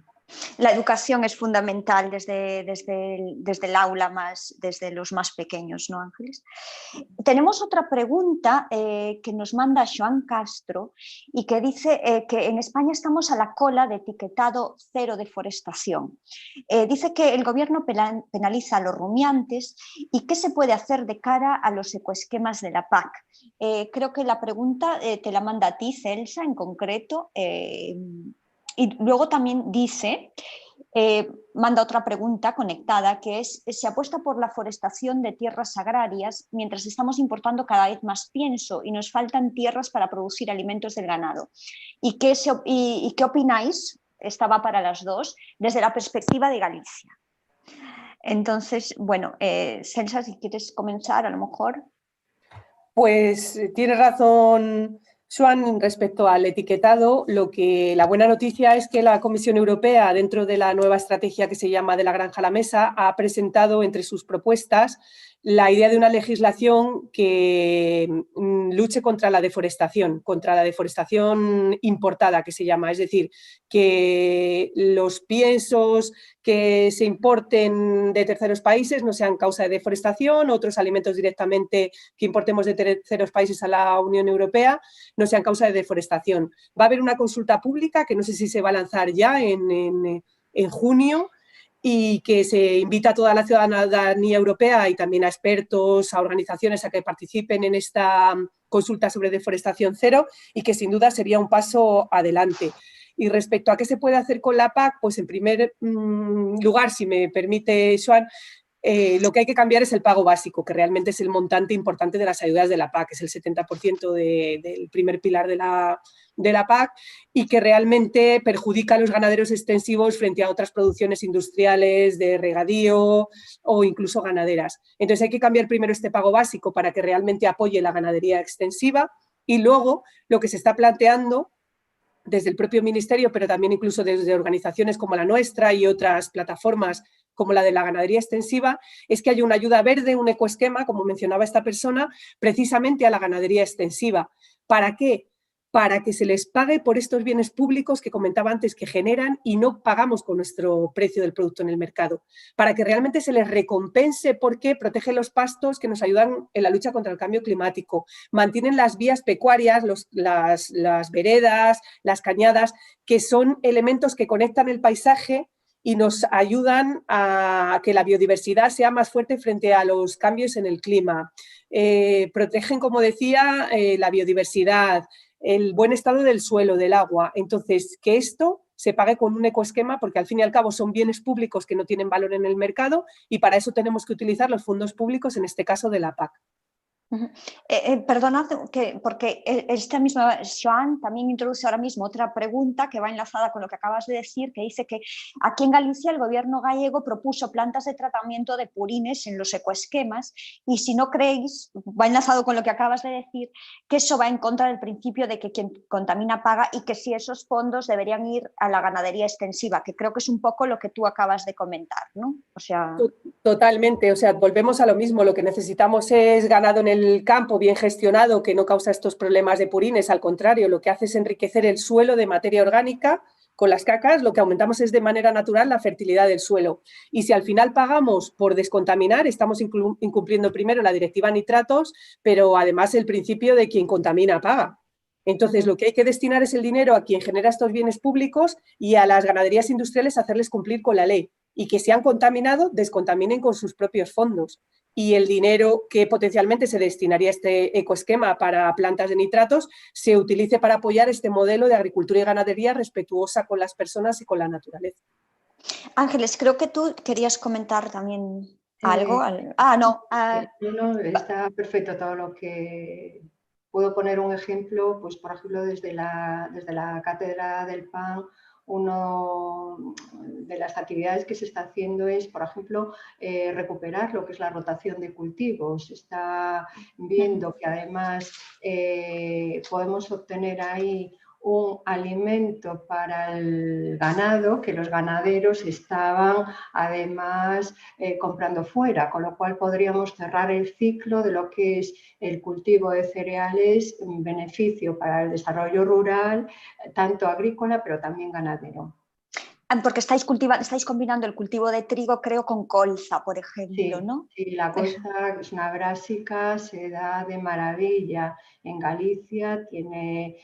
La educación es fundamental desde el aula, desde los más pequeños, ¿no, Ángeles? Tenemos otra pregunta que nos manda Joan Castro y que dice que en España estamos a la cola de etiquetado cero deforestación. Dice que el gobierno penaliza a los rumiantes y qué se puede hacer de cara a los ecoesquemas de la PAC. Creo que la pregunta te la manda a ti, Celsa, en concreto. Y luego también dice, manda otra pregunta conectada, que es: se apuesta por la forestación de tierras agrarias mientras estamos importando cada vez más pienso y nos faltan tierras para producir alimentos del ganado. ¿Y qué opináis? Esta va para las dos, desde la perspectiva de Galicia. Entonces, bueno, Celsa, si quieres comenzar, a lo mejor. Pues tiene razón Joan, respecto al etiquetado, la buena noticia es que la Comisión Europea, dentro de la nueva estrategia que se llama De la granja a la mesa, ha presentado entre sus propuestas la idea de una legislación que luche contra la deforestación importada, que se llama, es decir, que los piensos que se importen de terceros países no sean causa de deforestación, otros alimentos directamente que importemos de terceros países a la Unión Europea no sean causa de deforestación. Va a haber una consulta pública que no sé si se va a lanzar ya en junio, y que se invita a toda la ciudadanía europea y también a expertos, a organizaciones a que participen en esta consulta sobre deforestación cero, y que sin duda sería un paso adelante. Y respecto a qué se puede hacer con la PAC, pues en primer lugar, si me permite, Joan, lo que hay que cambiar es el pago básico, que realmente es el montante importante de las ayudas de la PAC, es el 70% del primer pilar de la PAC, y que realmente perjudica a los ganaderos extensivos frente a otras producciones industriales de regadío o incluso ganaderas. Entonces hay que cambiar primero este pago básico para que realmente apoye la ganadería extensiva, y luego lo que se está planteando desde el propio Ministerio, pero también incluso desde organizaciones como la nuestra y otras plataformas como la de la ganadería extensiva, es que haya una ayuda verde, un ecoesquema, como mencionaba esta persona, precisamente a la ganadería extensiva. ¿Para qué? Para que se les pague por estos bienes públicos que comentaba antes que generan y no pagamos con nuestro precio del producto en el mercado. Para que realmente se les recompense porque protegen los pastos que nos ayudan en la lucha contra el cambio climático, mantienen las vías pecuarias, las veredas, las cañadas, que son elementos que conectan el paisaje y nos ayudan a que la biodiversidad sea más fuerte frente a los cambios en el clima. Protegen, como decía, la biodiversidad, el buen estado del suelo, del agua. Entonces, que esto se pague con un ecoesquema, porque al fin y al cabo son bienes públicos que no tienen valor en el mercado, y para eso tenemos que utilizar los fondos públicos, en este caso de la PAC. Perdonad, porque esta misma Joan también introduce ahora mismo otra pregunta que va enlazada con lo que acabas de decir, que dice que aquí en Galicia el gobierno gallego propuso plantas de tratamiento de purines en los ecoesquemas, y si no creéis, va enlazado con lo que acabas de decir, que eso va en contra del principio de que quien contamina paga, y que si esos fondos deberían ir a la ganadería extensiva, que creo que es un poco lo que tú acabas de comentar, ¿no? O sea... Totalmente, o sea, volvemos a lo mismo, lo que necesitamos es ganado en el campo bien gestionado, que no causa estos problemas de purines, al contrario, lo que hace es enriquecer el suelo de materia orgánica. Con las cacas lo que aumentamos es de manera natural la fertilidad del suelo, y si al final pagamos por descontaminar, estamos incumpliendo primero la directiva nitratos, pero además el principio de quien contamina paga. Entonces, lo que hay que destinar es el dinero a quien genera estos bienes públicos, y a las ganaderías industriales hacerles cumplir con la ley, y que si han contaminado, descontaminen con sus propios fondos. Y el dinero que potencialmente se destinaría a este ecoesquema para plantas de nitratos se utilice para apoyar este modelo de agricultura y ganadería respetuosa con las personas y con la naturaleza. Ángeles, creo que tú querías comentar también algo. No, está perfecto todo lo que... Puedo poner un ejemplo, pues por ejemplo desde la Cátedra del Pan, una de las actividades que se está haciendo es, por ejemplo, recuperar lo que es la rotación de cultivos. Se está viendo que además podemos obtener ahí un alimento para el ganado, que los ganaderos estaban además comprando fuera, con lo cual podríamos cerrar el ciclo de lo que es el cultivo de cereales, un beneficio para el desarrollo rural, tanto agrícola pero también ganadero. Porque estáis combinando el cultivo de trigo, creo, con colza, por ejemplo, sí, ¿no? Sí, la colza es una brásica, se da de maravilla en Galicia, tiene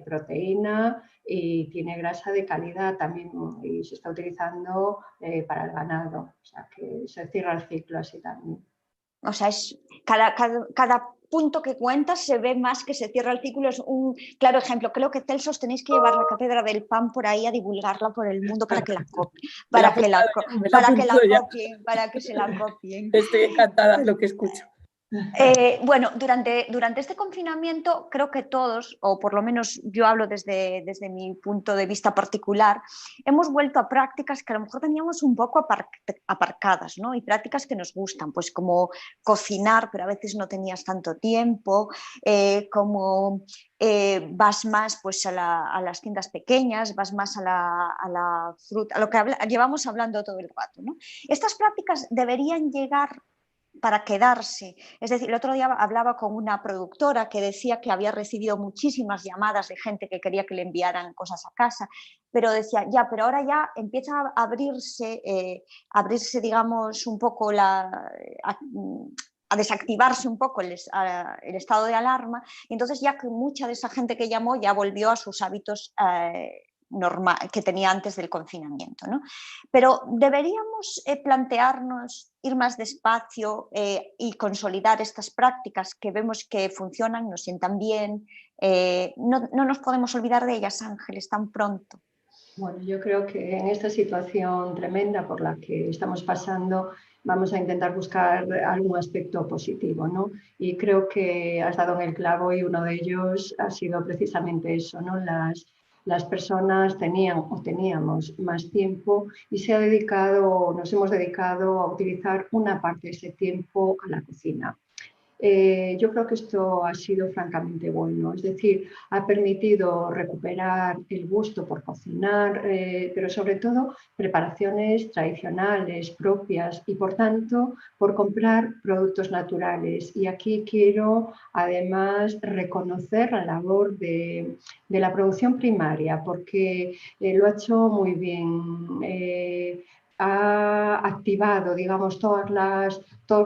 proteína y tiene grasa de calidad también, y se está utilizando para el ganado, o sea que se cierra el ciclo así también. O sea, es cada punto que cuentas se ve más que se cierra el ciclo. Es un claro ejemplo. Creo que Celsos tenéis que llevar la Cátedra del Pan por ahí a divulgarla por el mundo para que la copien, para que se la copien. Estoy encantada de lo que escucho. Bueno, durante este confinamiento creo que todos, o por lo menos yo hablo desde mi punto de vista particular, hemos vuelto a prácticas que a lo mejor teníamos un poco aparcadas, ¿no? Y prácticas que nos gustan, pues como cocinar, pero a veces no tenías tanto tiempo, como vas más pues, a las tiendas pequeñas, vas más a la fruta, a lo que llevamos hablando todo el rato, ¿no? Estas prácticas deberían llegar para quedarse. Es decir, el otro día hablaba con una productora que decía que había recibido muchísimas llamadas de gente que quería que le enviaran cosas a casa, pero decía, ya, pero ahora ya empieza a abrirse, digamos, un poco a desactivarse un poco el estado de alarma, y entonces ya que mucha de esa gente que llamó ya volvió a sus hábitos normal, que tenía antes del confinamiento, ¿no? Pero deberíamos plantearnos ir más despacio y consolidar estas prácticas que vemos que funcionan, nos sientan bien. No nos podemos olvidar de ellas, Ángeles, tan pronto. Bueno, yo creo que en esta situación tremenda por la que estamos pasando vamos a intentar buscar algún aspecto positivo, ¿no? Y creo que has dado en el clavo y uno de ellos ha sido precisamente eso, ¿no? Las personas teníamos más tiempo y nos hemos dedicado a utilizar una parte de ese tiempo a la cocina. Yo creo que esto ha sido francamente bueno, es decir, ha permitido recuperar el gusto por cocinar, pero sobre todo preparaciones tradicionales, propias y por tanto por comprar productos naturales. Y aquí quiero además reconocer la labor de la producción primaria porque lo ha hecho muy bien. Ha activado, digamos, todos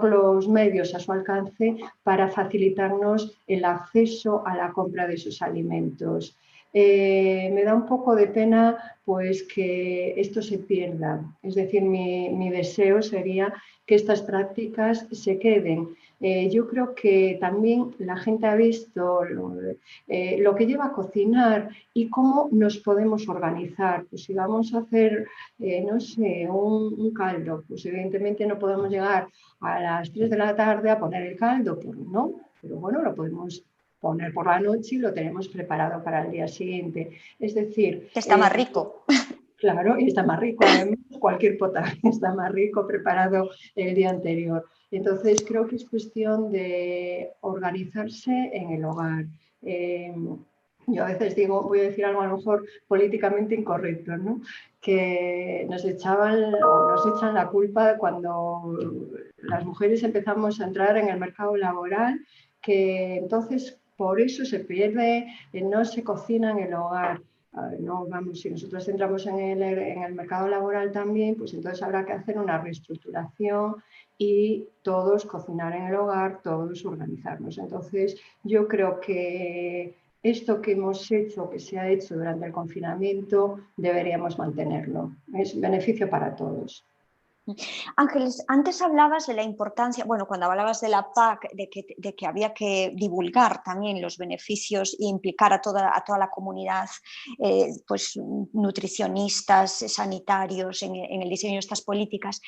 los medios a su alcance para facilitarnos el acceso a la compra de esos alimentos. Me da un poco de pena pues, que esto se pierda. Es decir, mi deseo sería que estas prácticas se queden. Yo creo que también la gente ha visto lo que lleva a cocinar y cómo nos podemos organizar. Pues si vamos a hacer, no sé, un caldo, pues evidentemente no podemos llegar a las 3 de la tarde a poner el caldo, pues no, pero bueno, lo podemos poner por la noche y lo tenemos preparado para el día siguiente. Es decir... Que está más rico. Claro, y está más rico. Además, cualquier potaje está más rico preparado el día anterior. Entonces, creo que es cuestión de organizarse en el hogar. Yo a veces digo, voy a decir algo a lo mejor políticamente incorrecto, ¿no? Que nos echan la culpa cuando las mujeres empezamos a entrar en el mercado laboral, que entonces por eso se pierde, no se cocina en el hogar. No, vamos, si nosotros entramos en el mercado laboral también, pues entonces habrá que hacer una reestructuración y todos cocinar en el hogar, todos organizarnos. Entonces, yo creo que esto que hemos hecho, que se ha hecho durante el confinamiento, deberíamos mantenerlo. Es beneficio para todos. Ángeles, antes hablabas de la importancia, bueno, cuando hablabas de la PAC, de que había que divulgar también los beneficios e implicar a toda la comunidad, pues nutricionistas, sanitarios en el diseño de estas políticas.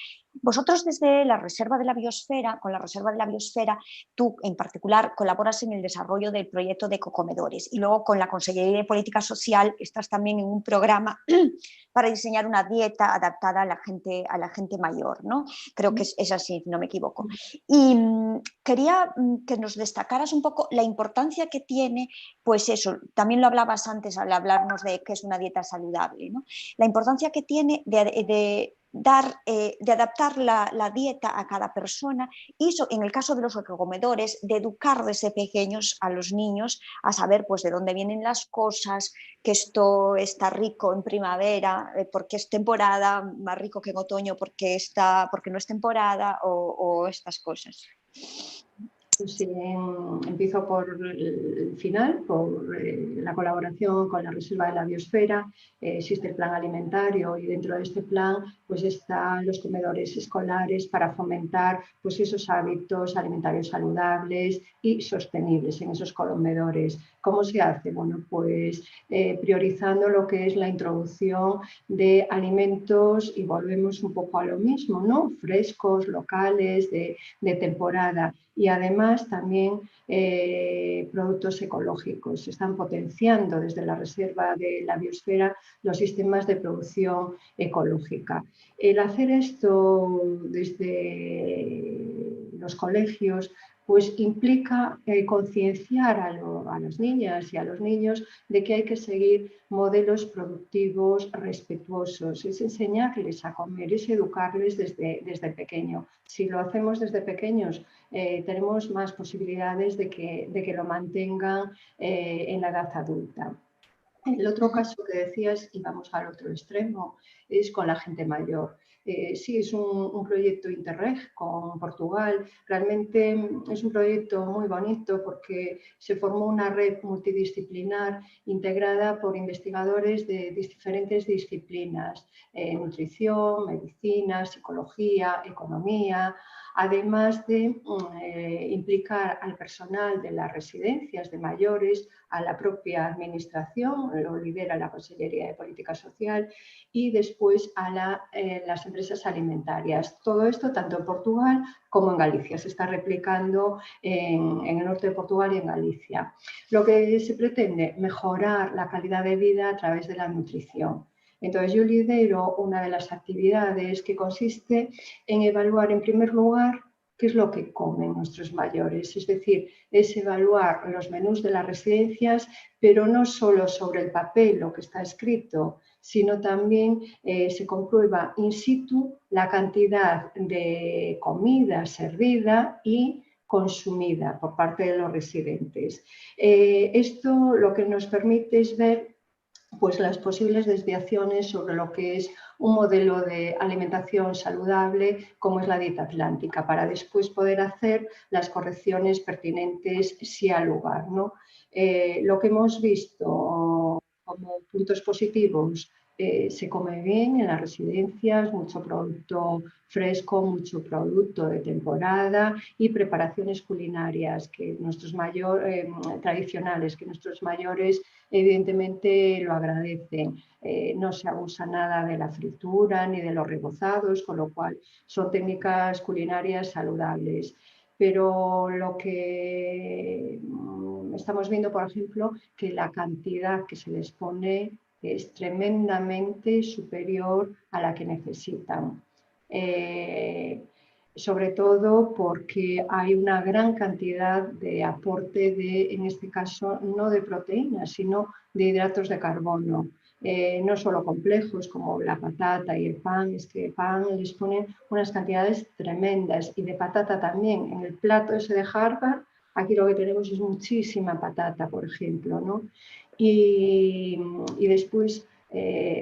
Vosotros desde la Reserva de la Biosfera, con la Reserva de la Biosfera, tú en particular colaboras en el desarrollo del proyecto de ecocomedores y luego con la Consellería de Política Social estás también en un programa para diseñar una dieta adaptada a la gente mayor, ¿no? Creo que es así, no me equivoco. Y quería que nos destacaras un poco la importancia que tiene, pues eso, también lo hablabas antes al hablarnos de qué es una dieta saludable, ¿no? La importancia que tiene de adaptar la dieta a cada persona y en el caso de los ecocomedores, de educar desde pequeños a los niños a saber pues, de dónde vienen las cosas, que esto está rico en primavera porque es temporada, más rico que en otoño porque no es temporada o estas cosas. Pues sí, empiezo por el final, por la colaboración con la Reserva de la Biosfera. Existe el plan alimentario y dentro de este plan pues están los comedores escolares para fomentar pues, esos hábitos alimentarios saludables y sostenibles en esos comedores. ¿Cómo se hace? Bueno, pues priorizando lo que es la introducción de alimentos y volvemos un poco a lo mismo, ¿no? Frescos, locales, de temporada. Y además además también productos ecológicos. Se están potenciando desde la Reserva de la Biosfera los sistemas de producción ecológica. El hacer esto desde los colegios pues implica concienciar a las niñas y a los niños de que hay que seguir modelos productivos respetuosos, es enseñarles a comer, es educarles desde pequeño. Si lo hacemos desde pequeños, tenemos más posibilidades de que lo mantengan en la edad adulta. El otro caso que decías, y vamos al otro extremo, es con la gente mayor. Sí, es un proyecto Interreg con Portugal. Realmente es un proyecto muy bonito porque se formó una red multidisciplinar integrada por investigadores de diferentes disciplinas, nutrición, medicina, psicología, economía, además de implicar al personal de las residencias de mayores, a la propia administración, lo lidera la Consellería de Política Social, y después a las empresas alimentarias. Todo esto tanto en Portugal como en Galicia. Se está replicando en el norte de Portugal y en Galicia. Lo que se pretende, mejorar la calidad de vida a través de la nutrición. Entonces yo lidero una de las actividades que consiste en evaluar en primer lugar qué es lo que comen nuestros mayores, es decir, es evaluar los menús de las residencias, pero no solo sobre el papel lo que está escrito, sino también se comprueba in situ la cantidad de comida servida y consumida por parte de los residentes. Esto lo que nos permite es ver pues, las posibles desviaciones sobre lo que es un modelo de alimentación saludable como es la dieta atlántica, para después poder hacer las correcciones pertinentes si hay lugar, ¿no? Lo que hemos visto como puntos positivos, se come bien en las residencias, mucho producto fresco, mucho producto de temporada y preparaciones culinarias que nuestros tradicionales, que nuestros mayores evidentemente lo agradecen. No se abusa nada de la fritura ni de los rebozados, con lo cual son técnicas culinarias saludables. Pero lo que estamos viendo, por ejemplo, que la cantidad que se les pone es tremendamente superior a la que necesitan. Sobre todo porque hay una gran cantidad de aporte de, en este caso, no de proteínas, sino de hidratos de carbono. No solo complejos como la patata y el pan, es que el pan les ponen unas cantidades tremendas y de patata también. En el plato ese de Harvard, aquí lo que tenemos es muchísima patata, por ejemplo, ¿no? Y después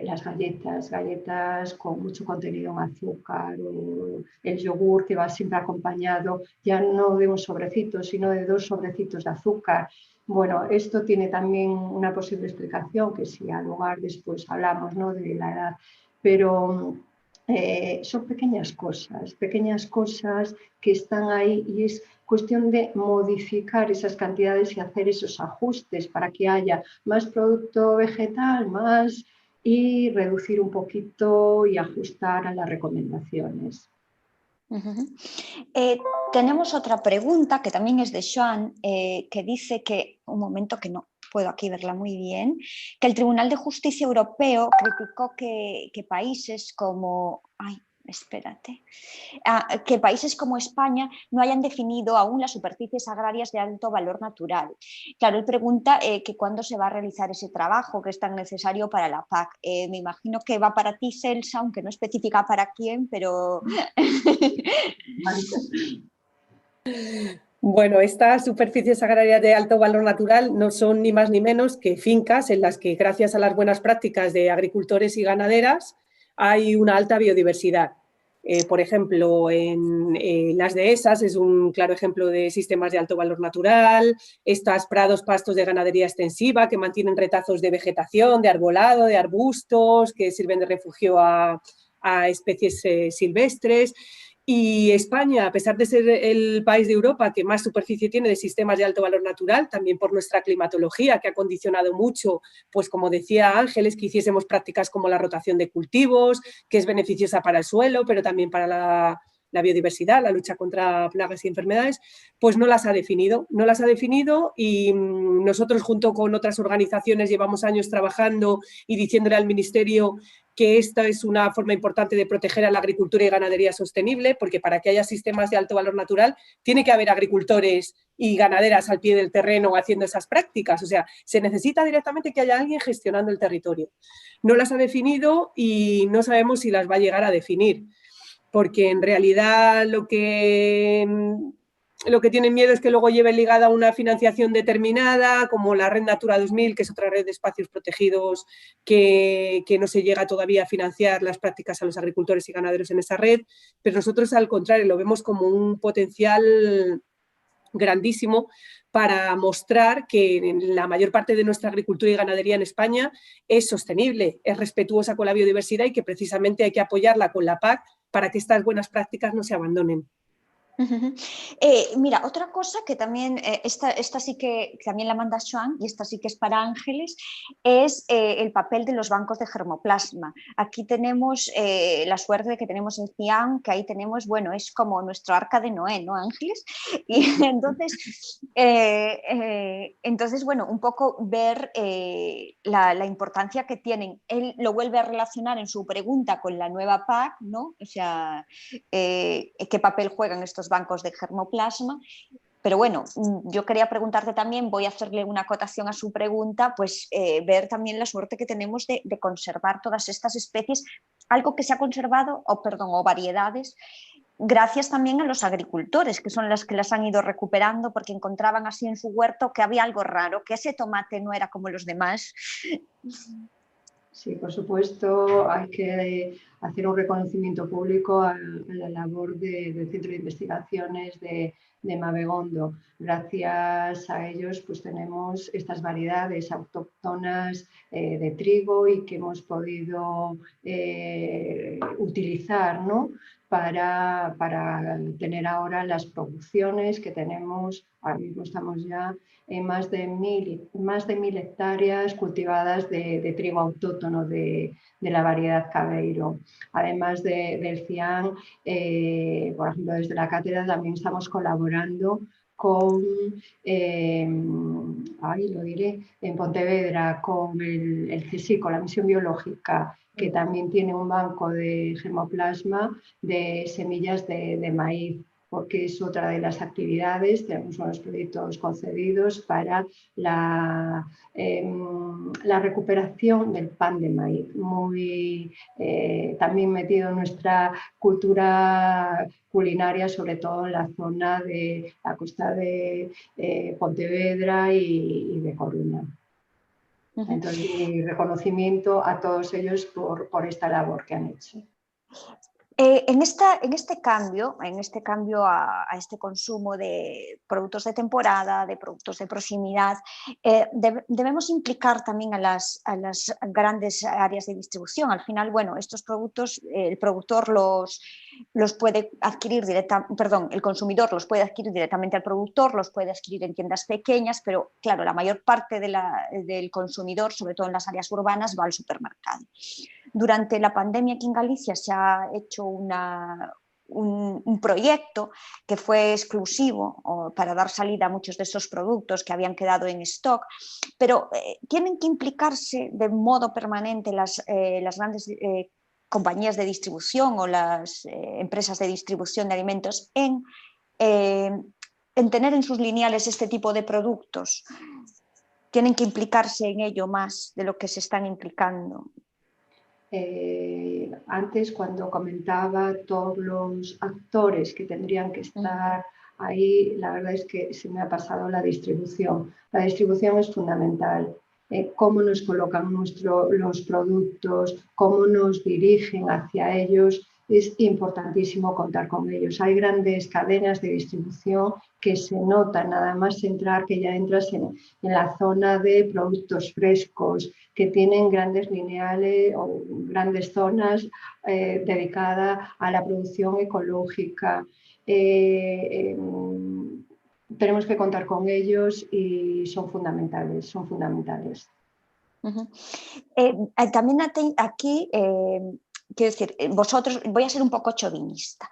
las galletas con mucho contenido en azúcar, o el yogur que va siempre acompañado ya no de un sobrecito, sino de 2 sobrecitos de azúcar. Bueno, esto tiene también una posible explicación, que si al lugar después hablamos, ¿no?, de la edad, pero son pequeñas cosas que están ahí y es cuestión de modificar esas cantidades y hacer esos ajustes para que haya más producto vegetal, más, y reducir un poquito y ajustar a las recomendaciones. Tenemos otra pregunta que también es de Joan, que dice que, un momento que no puedo aquí verla muy bien, que el Tribunal de Justicia Europeo criticó que países como... que países como España no hayan definido aún las superficies agrarias de alto valor natural. Claro, él pregunta que cuándo se va a realizar ese trabajo que es tan necesario para la PAC. Me imagino que va para ti, Celsa, aunque no especifica para quién, pero... Bueno, estas superficies agrarias de alto valor natural no son ni más ni menos que fincas en las que, gracias a las buenas prácticas de agricultores y ganaderas, hay una alta biodiversidad. Por ejemplo, en las dehesas es un claro ejemplo de sistemas de alto valor natural, estas prados, pastos de ganadería extensiva que mantienen retazos de vegetación, de arbolado, de arbustos, que sirven de refugio a especies silvestres. Y España, a pesar de ser el país de Europa que más superficie tiene de sistemas de alto valor natural, también por nuestra climatología, que ha condicionado mucho, pues como decía Ángeles, que hiciésemos prácticas como la rotación de cultivos, que es beneficiosa para el suelo, pero también para la biodiversidad, la lucha contra plagas y enfermedades, pues no las ha definido. No las ha definido y nosotros junto con otras organizaciones llevamos años trabajando y diciéndole al Ministerio que esta es una forma importante de proteger a la agricultura y ganadería sostenible, porque para que haya sistemas de alto valor natural tiene que haber agricultores y ganaderas al pie del terreno haciendo esas prácticas. O sea, se necesita directamente que haya alguien gestionando el territorio. No las ha definido y no sabemos si las va a llegar a definir, porque en realidad lo que tienen miedo es que luego lleve ligada una financiación determinada, como la Red Natura 2000, que es otra red de espacios protegidos que no se llega todavía a financiar las prácticas a los agricultores y ganaderos en esa red, pero nosotros al contrario lo vemos como un potencial grandísimo para mostrar que la mayor parte de nuestra agricultura y ganadería en España es sostenible, es respetuosa con la biodiversidad y que precisamente hay que apoyarla con la PAC para que estas buenas prácticas no se abandonen. Mira, otra cosa que también, esta sí que también la manda Joan y esta sí que es para Ángeles, es el papel de los bancos de germoplasma. Aquí tenemos la suerte de que tenemos el CIAM, que ahí tenemos, bueno, es como nuestro arca de Noé, ¿no, Ángeles? Y entonces, bueno, un poco ver la importancia que tienen. Él lo vuelve a relacionar en su pregunta con la nueva PAC, ¿no? O sea, ¿qué papel juegan estos bancos de germoplasma? Pero bueno, yo quería preguntarte también, voy a hacerle una acotación a su pregunta, pues ver también la suerte que tenemos de conservar todas estas especies, algo que se ha conservado, o variedades, gracias también a los agricultores, que son las que las han ido recuperando porque encontraban así en su huerto que había algo raro, que ese tomate no era como los demás. Sí, por supuesto, hay que hacer un reconocimiento público a la labor del Centro de Investigaciones de Mabegondo. Gracias a ellos pues tenemos estas variedades autóctonas de trigo y que hemos podido utilizar, ¿no? para tener ahora las producciones que tenemos. Ahora mismo estamos ya en más de 1.000 hectáreas cultivadas de trigo autóctono de la variedad Cabeiro. Además del CIAN, por ejemplo, desde la cátedra también estamos colaborando con, lo diré, en Pontevedra, con el CSIC, con la misión biológica, que también tiene un banco de germoplasma de semillas de maíz, porque es otra de las actividades. Tenemos unos proyectos concedidos para la recuperación del pan de maíz, muy también metido en nuestra cultura culinaria, sobre todo en la zona de la costa de Pontevedra y de Coruña. Entonces, mi reconocimiento a todos ellos por esta labor que han hecho. En este cambio a este consumo de productos de temporada, de productos de proximidad, debemos implicar también a las grandes áreas de distribución. Al final, bueno, estos productos el productor los puede adquirir el consumidor los puede adquirir directamente al productor, los puede adquirir en tiendas pequeñas, pero claro, la mayor parte del consumidor, sobre todo en las áreas urbanas, va al supermercado. Durante la pandemia aquí en Galicia se ha hecho un proyecto que fue exclusivo para dar salida a muchos de esos productos que habían quedado en stock, pero tienen que implicarse de modo permanente las grandes compañías de distribución o las empresas de distribución de alimentos en tener en sus lineales este tipo de productos. Tienen que implicarse en ello más de lo que se están implicando. Antes, cuando comentaba todos los actores que tendrían que estar ahí, la verdad es que se me ha pasado la distribución. La distribución es fundamental. Cómo nos colocan los productos, cómo nos dirigen hacia ellos, es importantísimo contar con ellos. Hay grandes cadenas de distribución que se notan nada más entrar, que ya entras en la zona de productos frescos, que tienen grandes lineales o grandes zonas dedicadas a la producción ecológica. Tenemos que contar con ellos y son fundamentales, También aquí quiero decir, vosotros, voy a ser un poco chauvinista.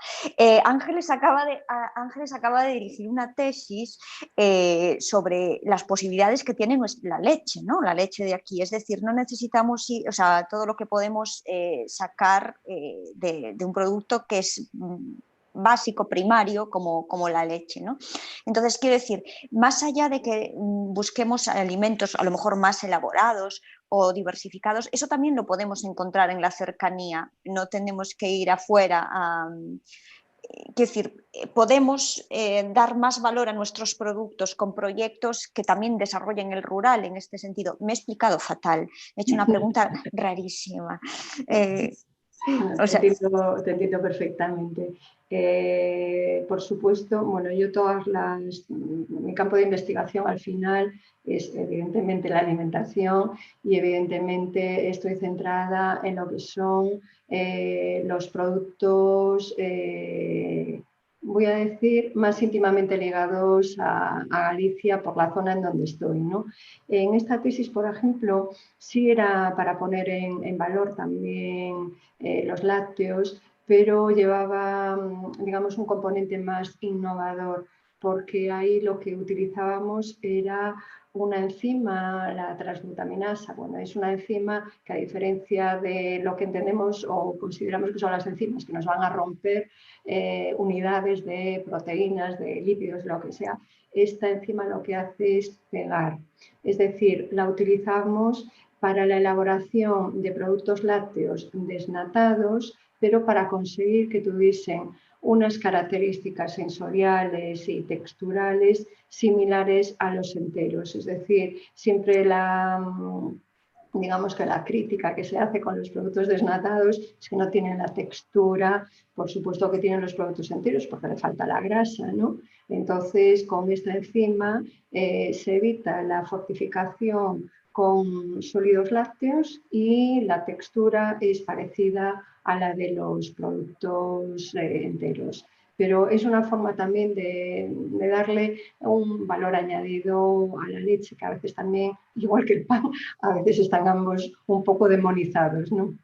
Ángeles acaba de dirigir una tesis sobre las posibilidades que tiene la leche, ¿no? La leche de aquí. Es decir, no necesitamos, o sea, todo lo que podemos sacar de un producto que es básico, primario, como la leche, ¿no? Entonces, quiero decir, más allá de que busquemos alimentos a lo mejor más elaborados o diversificados, eso también lo podemos encontrar en la cercanía, no tenemos que ir afuera quiero decir, podemos dar más valor a nuestros productos con proyectos que también desarrollen el rural en este sentido. Me he explicado fatal, he hecho una pregunta rarísima. Te entiendo perfectamente. Por supuesto, bueno, mi campo de investigación al final es evidentemente la alimentación y evidentemente estoy centrada en lo que son los productos, voy a decir, más íntimamente ligados a Galicia por la zona en donde estoy, ¿no? En esta tesis, por ejemplo, sí era para poner en valor también los lácteos, pero llevaba, digamos, un componente más innovador, porque ahí lo que utilizábamos era una enzima, la transglutaminasa. Bueno, es una enzima que, a diferencia de lo que entendemos o consideramos que son las enzimas que nos van a romper unidades de proteínas, de lípidos, lo que sea, esta enzima lo que hace es pegar. Es decir, la utilizamos para la elaboración de productos lácteos desnatados, pero para conseguir que tuviesen unas características sensoriales y texturales similares a los enteros. Es decir, siempre digamos que la crítica que se hace con los productos desnatados es que no tienen la textura, por supuesto que tienen los productos enteros porque le falta la grasa, ¿no? Entonces, con esta enzima se evita la fortificación con sólidos lácteos y la textura es parecida a la de los productos enteros. Pero es una forma también de darle un valor añadido a la leche, que a veces también, igual que el pan, a veces están ambos un poco demonizados, ¿no?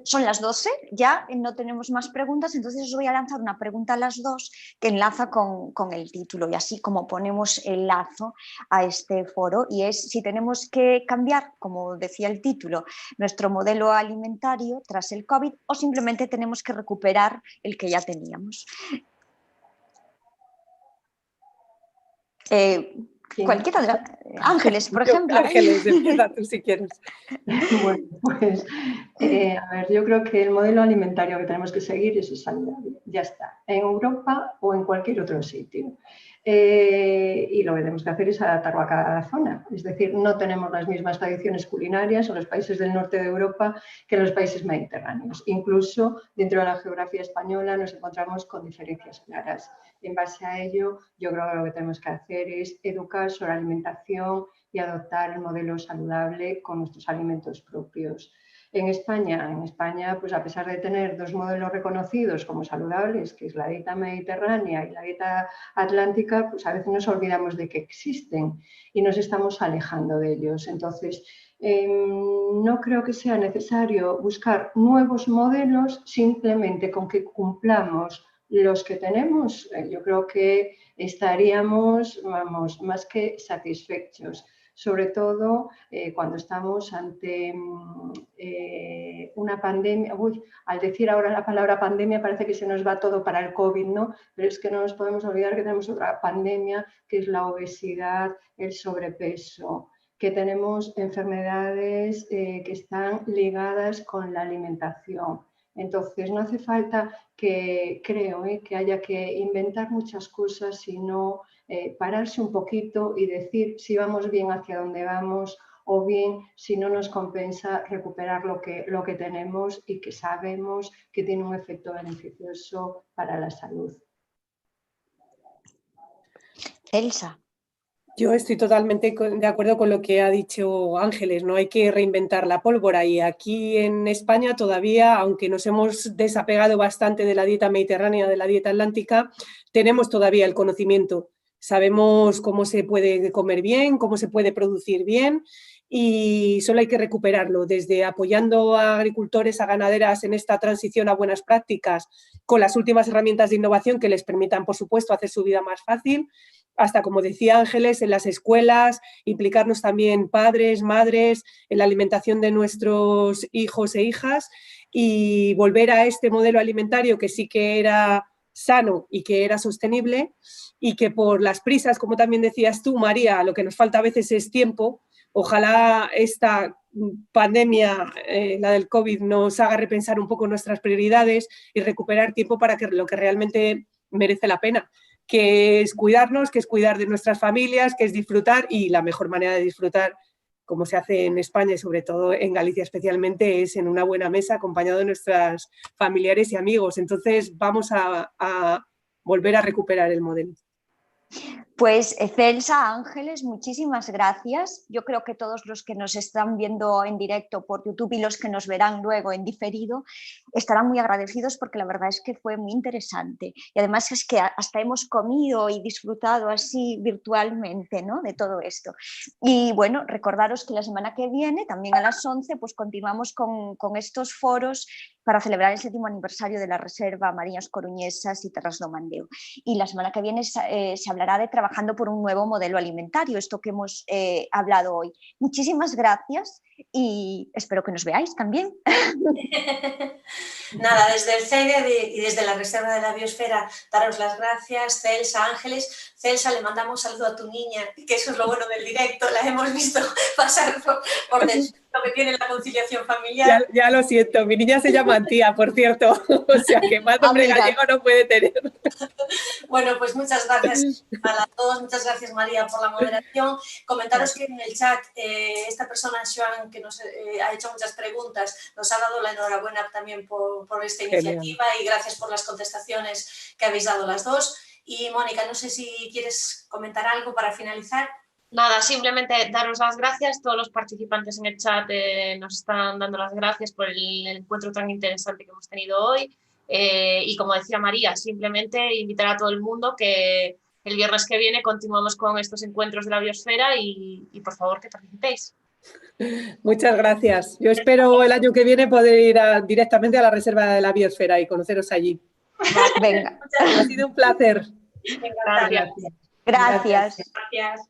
Son las 12, ya no tenemos más preguntas, entonces os voy a lanzar una pregunta a las dos que enlaza con el título y así como ponemos el lazo a este foro, y es si tenemos que cambiar, como decía el título, nuestro modelo alimentario tras el COVID o simplemente tenemos que recuperar el que ya teníamos. Cualquiera de Ángeles, por ejemplo. Ángeles, empieza tú si quieres. Bueno, pues a ver, yo creo que el modelo alimentario que tenemos que seguir es saludable, ya está, en Europa o en cualquier otro sitio. Y lo que tenemos que hacer es adaptarlo a cada zona. Es decir, no tenemos las mismas tradiciones culinarias en los países del norte de Europa que en los países mediterráneos. Incluso dentro de la geografía española nos encontramos con diferencias claras. En base a ello, yo creo que lo que tenemos que hacer es educar sobre alimentación y adoptar el modelo saludable con nuestros alimentos propios. En España, pues a pesar de tener dos modelos reconocidos como saludables, que es la dieta mediterránea y la dieta atlántica, pues a veces nos olvidamos de que existen y nos estamos alejando de ellos. Entonces, no creo que sea necesario buscar nuevos modelos, simplemente con que cumplamos los que tenemos, yo creo que estaríamos, vamos, más que satisfechos. Sobre todo cuando estamos ante una pandemia. Al decir ahora la palabra pandemia parece que se nos va todo para el COVID, ¿no? Pero es que no nos podemos olvidar que tenemos otra pandemia, que es la obesidad, el sobrepeso, que tenemos enfermedades que están ligadas con la alimentación. Entonces, no hace falta que haya que inventar muchas cosas, sino pararse un poquito y decir si vamos bien hacia donde vamos o bien si no nos compensa recuperar lo que tenemos y que sabemos que tiene un efecto beneficioso para la salud. Elsa. Yo estoy totalmente de acuerdo con lo que ha dicho Ángeles, no hay que reinventar la pólvora, y aquí en España todavía, aunque nos hemos desapegado bastante de la dieta mediterránea, de la dieta atlántica, tenemos todavía el conocimiento. Sabemos cómo se puede comer bien, cómo se puede producir bien, y solo hay que recuperarlo, desde apoyando a agricultores, a ganaderas en esta transición a buenas prácticas con las últimas herramientas de innovación que les permitan, por supuesto, hacer su vida más fácil, hasta, como decía Ángeles, en las escuelas, implicarnos también padres, madres, en la alimentación de nuestros hijos e hijas y volver a este modelo alimentario que sí que era sano y que era sostenible y que por las prisas, como también decías tú, María, lo que nos falta a veces es tiempo. Ojalá esta pandemia, la del COVID, nos haga repensar un poco nuestras prioridades y recuperar tiempo para que lo que realmente merece la pena, que es cuidarnos, que es cuidar de nuestras familias, que es disfrutar, y la mejor manera de disfrutar, como se hace en España y sobre todo en Galicia especialmente, es en una buena mesa acompañado de nuestros familiares y amigos. Entonces vamos a volver a recuperar el modelo. Pues Celsa, Ángeles, muchísimas gracias. Yo creo que todos los que nos están viendo en directo por YouTube y los que nos verán luego en diferido estarán muy agradecidos, porque la verdad es que fue muy interesante. Y además es que hasta hemos comido y disfrutado así virtualmente, ¿no?, de todo esto. Y bueno, recordaros que la semana que viene, también a las 11, pues continuamos con estos foros para celebrar el 7º aniversario de la Reserva Mariñas Coruñesas y Terras do Mandeo. Y la semana que viene se hablará de trabajando por un nuevo modelo alimentario, esto que hemos hablado hoy. Muchísimas gracias y espero que nos veáis también. Nada, desde el CEDE y desde la Reserva de la Biosfera, daros las gracias, Celsa, Ángeles. Celsa, le mandamos saludo a tu niña, que eso es lo bueno del directo, la hemos visto pasar por lo que tiene la conciliación familiar. Ya lo siento, mi niña se llama Antía, por cierto, o sea que más nombre gallego no puede tener. Bueno, pues muchas gracias a todos, muchas gracias María por la moderación. Comentaros que en el chat esta persona, Joan, que nos ha hecho muchas preguntas, nos ha dado la enhorabuena también por esta iniciativa. Genial. Y gracias por las contestaciones que habéis dado las dos. Y Mónica, no sé si quieres comentar algo para finalizar. Nada, simplemente daros las gracias. Todos los participantes en el chat nos están dando las gracias por el encuentro tan interesante que hemos tenido hoy. Y como decía María, simplemente invitar a todo el mundo que el viernes que viene continuamos con estos encuentros de la biosfera y por favor que participéis. Muchas gracias. Yo espero el año que viene poder ir directamente a la Reserva de la Biosfera y conoceros allí. Venga. Ha sido un placer. Gracias. Gracias. Gracias.